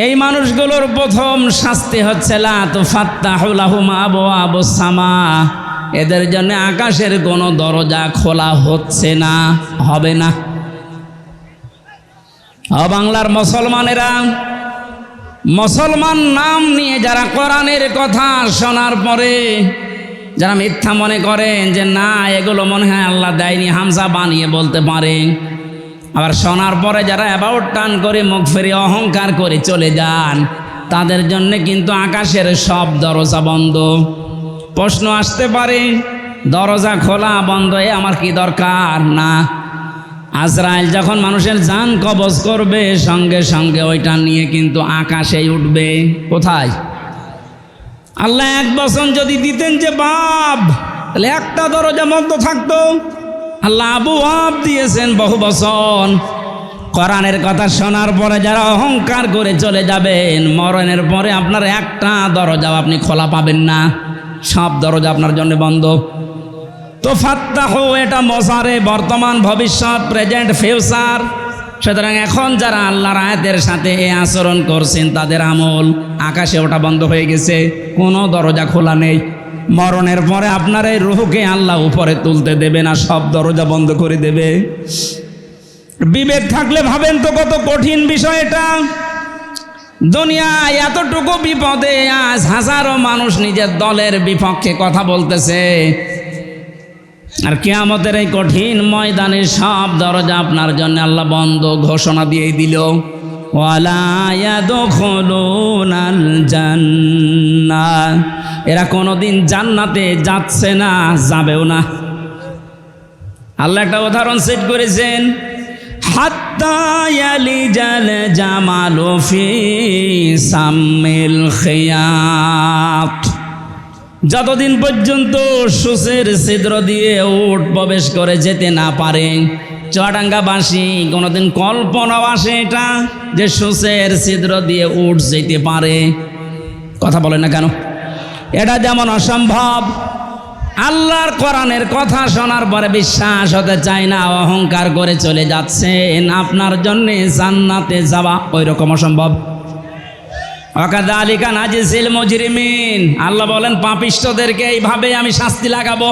এই মানুষগুলোর প্রথম শাস্তি হচ্ছে লা তুফাত্তাহু লাহুম আবওয়াবুস সামা। এদের জন্য আকাশের কোনো দরজা খোলা হচ্ছে না, হবে না। বাংলার মুসলমানেরা, মুসলমান নাম নিয়ে যারা কোরআনের কথা শোনার পরে যারা মিথ্যা মনে করেন যে না এগুলো মনে হয় আল্লাহ দেয়নি, হামজা বানিয়ে বলতে পারে, আবার শোনার পরে যারা অ্যাবাউট টান করে মুখ ফিরে অহংকার করে চলে যান, তাদের জন্য কিন্তু আকাশের সব দরজা বন্ধ। প্রশ্ন আসতে পারে, দরজা খোলা বন্ধ এ আমার কি দরকার? না, আজরাইল যখন মানুষের জান কবজ করবে সঙ্গে সঙ্গে ওইটা নিয়ে কিন্তু আকাশেই উঠবে। কোথায়? আল্লাহ 1 বছর যদি দিতেন যে বাপ, তাহলে একটা দরজা বন্ধ থাকতো। আল্লাহ আবওয়াব দিয়েছেন বহু বছর। কোরআনের কথা শোনার পরে যারা অহংকার করে চলে যাবেন, মরণের পরে আপনার একটা দরজাও আপনি খোলা পাবেন না, সব দরজা আপনার জন্য বন্ধ। তো ফাত্তাহু এটা মজারে, বর্তমান, ভবিষ্যৎ, প্রেজেন্ট, ফিউচার। সুতরাং এখন যারা আল্লাহর আয়াতের সাথে এই আচরণ করছেন তাদের আমল আকাশে ওটা বন্ধ হয়ে গেছে, কোনো দরজা খোলা নেই। মরণের পরে আপনার এই রূহকে আল্লাহ উপরে তুলতে দেবে না, সব দরজা বন্ধ করে দেবে। বিবেক থাকলে ভাবেন তো কত কঠিন বিষয় এটা। দুনিয়ায় এতটুকু বিপদে আজ হাজারো মানুষ নিজের দলের বিপক্ষে কথা বলতেছে, আর কিয়ামতের এই কঠিন ময়দানে সব দরজা আপনার জন্য আল্লাহ বন্ধ ঘোষণা দিয়ে দিল। ওয়ালা ইয়াদখুলুনাল জান্নাহ, এরা কোনোদিন জান্নাতে যাচ্ছে না, যাবেও না। আল্লাহ একটা উদাহরণ সেট করেছেন, হাত্তা ইয়ালিজাল জামালু ফি সাম্মিল খিয়াত, যতদিন পর্যন্ত সূচের ছিদ্র দিয়ে উট প্রবেশ করে যেতে না পারে। চুয়াডাঙ্গাবাসী কোনোদিন কল্পনাও আসে এটা যে সূচের ছিদ্র দিয়ে উট যেতে পারে? কথা বলে না কেন? এটা যেমন অসম্ভব, আল্লাহর কোরআনের কথা শোনার পরে বিশ্বাস হতে চায় না, অহংকার করে চলে যাচ্ছেন, আপনার জন্যে জান্নাতে যাওয়া ওই রকম অসম্ভব। ওয়াকাযালিকা নাজিজিল মুজরিমিন, আল্লাহ বলেন পাপিষ্ঠদেরকে এইভাবে আমি শাস্তি লাগাবো।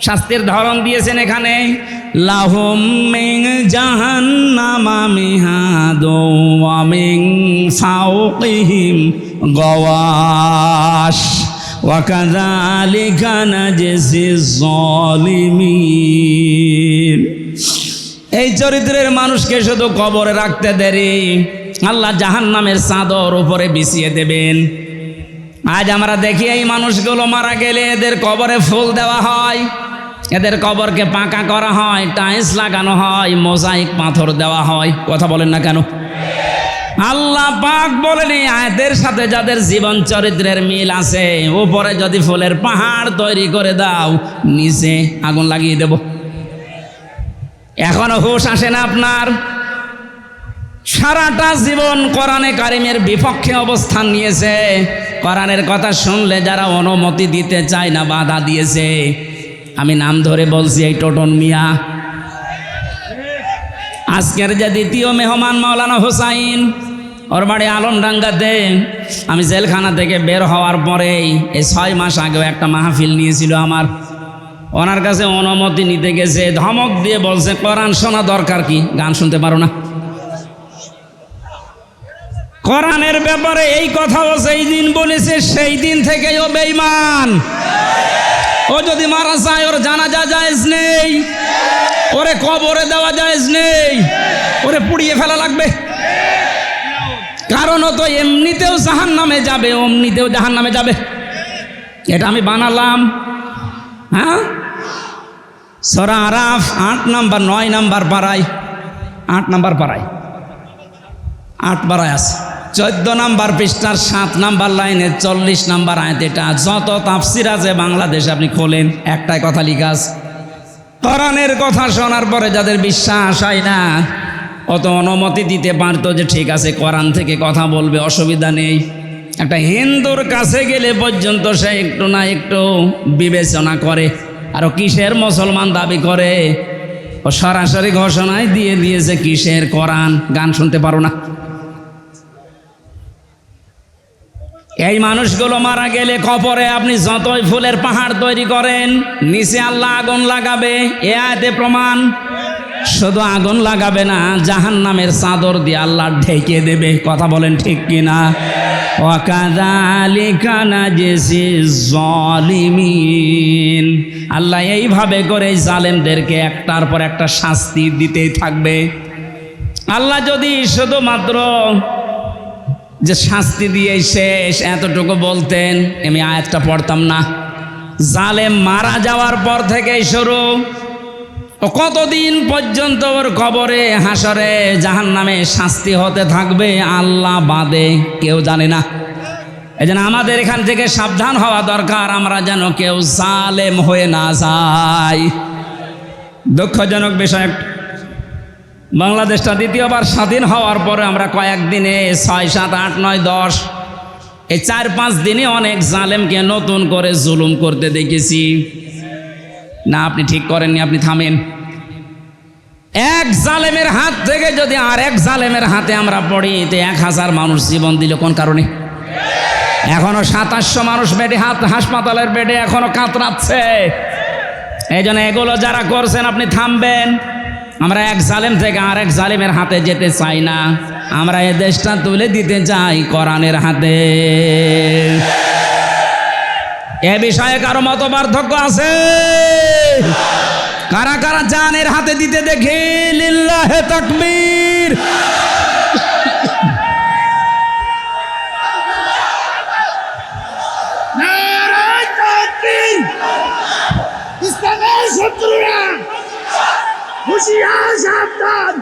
শাস্তির ধরন দিয়েছেন এখানে, লাহুম মিন জাহান্নামা মিহাদু ওয়া মিন ফাওকিহিম গাওয়াশ ওয়াকাযালিকা নাজিজিজ যালিমিন। এই চরিত্রের মানুষকে শুধু কবরে রাখতে দেরি, আল্লাহ জাহান্নামের চাদর উপরে বিছিয়ে দেবেন। আজ আমরা দেখি এই মানুষগুলো মারা গেলে এদের কবরে ফুল দেওয়া হয়, এদের কবরকে পাকা করা হয়, টাইলস লাগানো হয়, মোজাইক পাথর দেওয়া হয়। কথা বলেন না কেন? আল্লাহ পাক বলেন এই আয়াতের সাথে যাদের জীবন চরিত্রের মিল আছে, উপরে যদি ফুলের পাহাড় তৈরি করে দাও, নিচে আগুন লাগিয়ে দেব। এখনো হুঁশ আসে না আপনার? সারাটা জীবন কোরআনে কারিমের বিপক্ষে অবস্থান নিয়েছে, কোরআনের কথা শুনলে যারা অনুমতি দিতে চায় না, বাধা দিয়েছে। আমি নাম ধরে বলছি, এই টোটন মিয়া। আজকের যে দ্বিতীয় মেহমান মাওলানা হুসাইন, ওর বাড়ি আলমডাঙ্গাতে। আমি জেলখানা থেকে বের হওয়ার পরেই এই 6 মাস আগেও একটা মাহফিল নিয়েছিল আমার, ওনার কাছে অনুমতি নিতে গেছে, ধমক দিয়ে বলছে কোরআন শোনা দরকার কি, গান শুনতে পারো না? কোরআনের ব্যাপারে এই কথাও যেই দিন বলেছে সেই দিন থেকেই ও বেঈমান। ও যদি মারা যায় ওর জানাজা জায়েজ নেই, ওরে কবরে দেওয়া জায়েজ নেই, ওরে পুড়িয়ে ফেলা লাগবে। কারণ ও তো এমনিতেও জাহান্নামে যাবে, অমনিতেও জাহান্নামে যাবে। এটা আমি বানালাম। হ্যাঁ, সূরা আরাফ 8 নম্বর 9 নম্বর পারায়, 8 নম্বর পারায়, 8 পারায় আছে, 14 নম্বর পৃষ্ঠার 7 নম্বর লাইনে 40 নম্বর আয়াত। এটা যত তাফসির আছে বাংলাদেশে আপনি খোলেন, একটাই কথা লিখা আছে, কোরআনের কথা শোনার পরে যাদের বিশ্বাস হয় না, অত অনুমতি দিতে পারতো যে ঠিক আছে কোরআন থেকে কথা বলবে, অসুবিধা নেই। একটা হিন্দুর কাছে গেলে পর্যন্ত সে একটু না একটু বিবেচনা করে, আর কিসের মুসলমান দাবি করে, ও সরাসরি ঘোষণায় দিয়ে দিয়েছে কিসের কোরআন, গান শুনতে পারো না। এই মানুষগুলো মারা গেলে কবরে আপনি যতই ফুলের পাহাড় তৈরি করেন, নিচে আল্লাহ আগুন লাগাবে, এ আয়াতে প্রমাণ। শুধু আগুন লাগাবে না, জাহান্নামের চাদর দিয়ে আল্লাহ ঢেকে দেবে। কথা বলেন ঠিক কিনা? ওয়াকাযালিকা নাজিজিজ যালিমিন, আল্লাহ এইভাবে করে জালেমদেরকে একটার পর একটা শাস্তি দিতেই থাকবে। আল্লাহ যদি শুধুমাত্র যে শাস্তি দিয়ে শেষ এতটুকু বলতেন, আমি আয়াতটা পড়তাম না। জালেম মারা যাওয়ার পর থেকেই শুরু, কতদিন পর্যন্ত ওর কবরে হাসরে জাহান্নামে শাস্তি হতে থাকবে আল্লাহ বাদে কেউ জানে না। এই জন্য আমাদের এখান থেকে সাবধান হওয়া দরকার, আমরা যেন কেউ জালেম হয়ে না যাই। দুঃখজনক বিষয়, বাংলাদেশটা দ্বিতীয়বার স্বাধীন হওয়ার পরে আমরা কয়েকদিনে 6, 7, 8, 9, 10 এই 4-5 দিনে অনেক জালেমকে নতুন করে জুলুম করতে দেখেছি। না, আপনি ঠিক করেননি, আপনি থামেন। এক জালেমের হাত থেকে যদি আর এক জালেমের হাতে আমরা পড়ি, তো 1000 মানুষ জীবন দিল কোন কারণে? এখনো 2700 মানুষ বেডে, হাসপাতালের বেডে এখনো কাতরাচ্ছে। এই জন্য এগুলো যারা করছেন আপনি থামবেন। আমরা এক জালেম থেকে আর এক জালেমের হাতে যেতে চাই না, আমরা এ দেশটা তুলে দিতে চাই কোরআনের হাতে। এ বিষয়ে কারো মত পার্থক্য আছে? কারা কারা জানের হাতে দিতে দেখি? লিল্লাহে তাকবীর। ইসলামের শত্রুরা হুঁশিয়ার সাবধান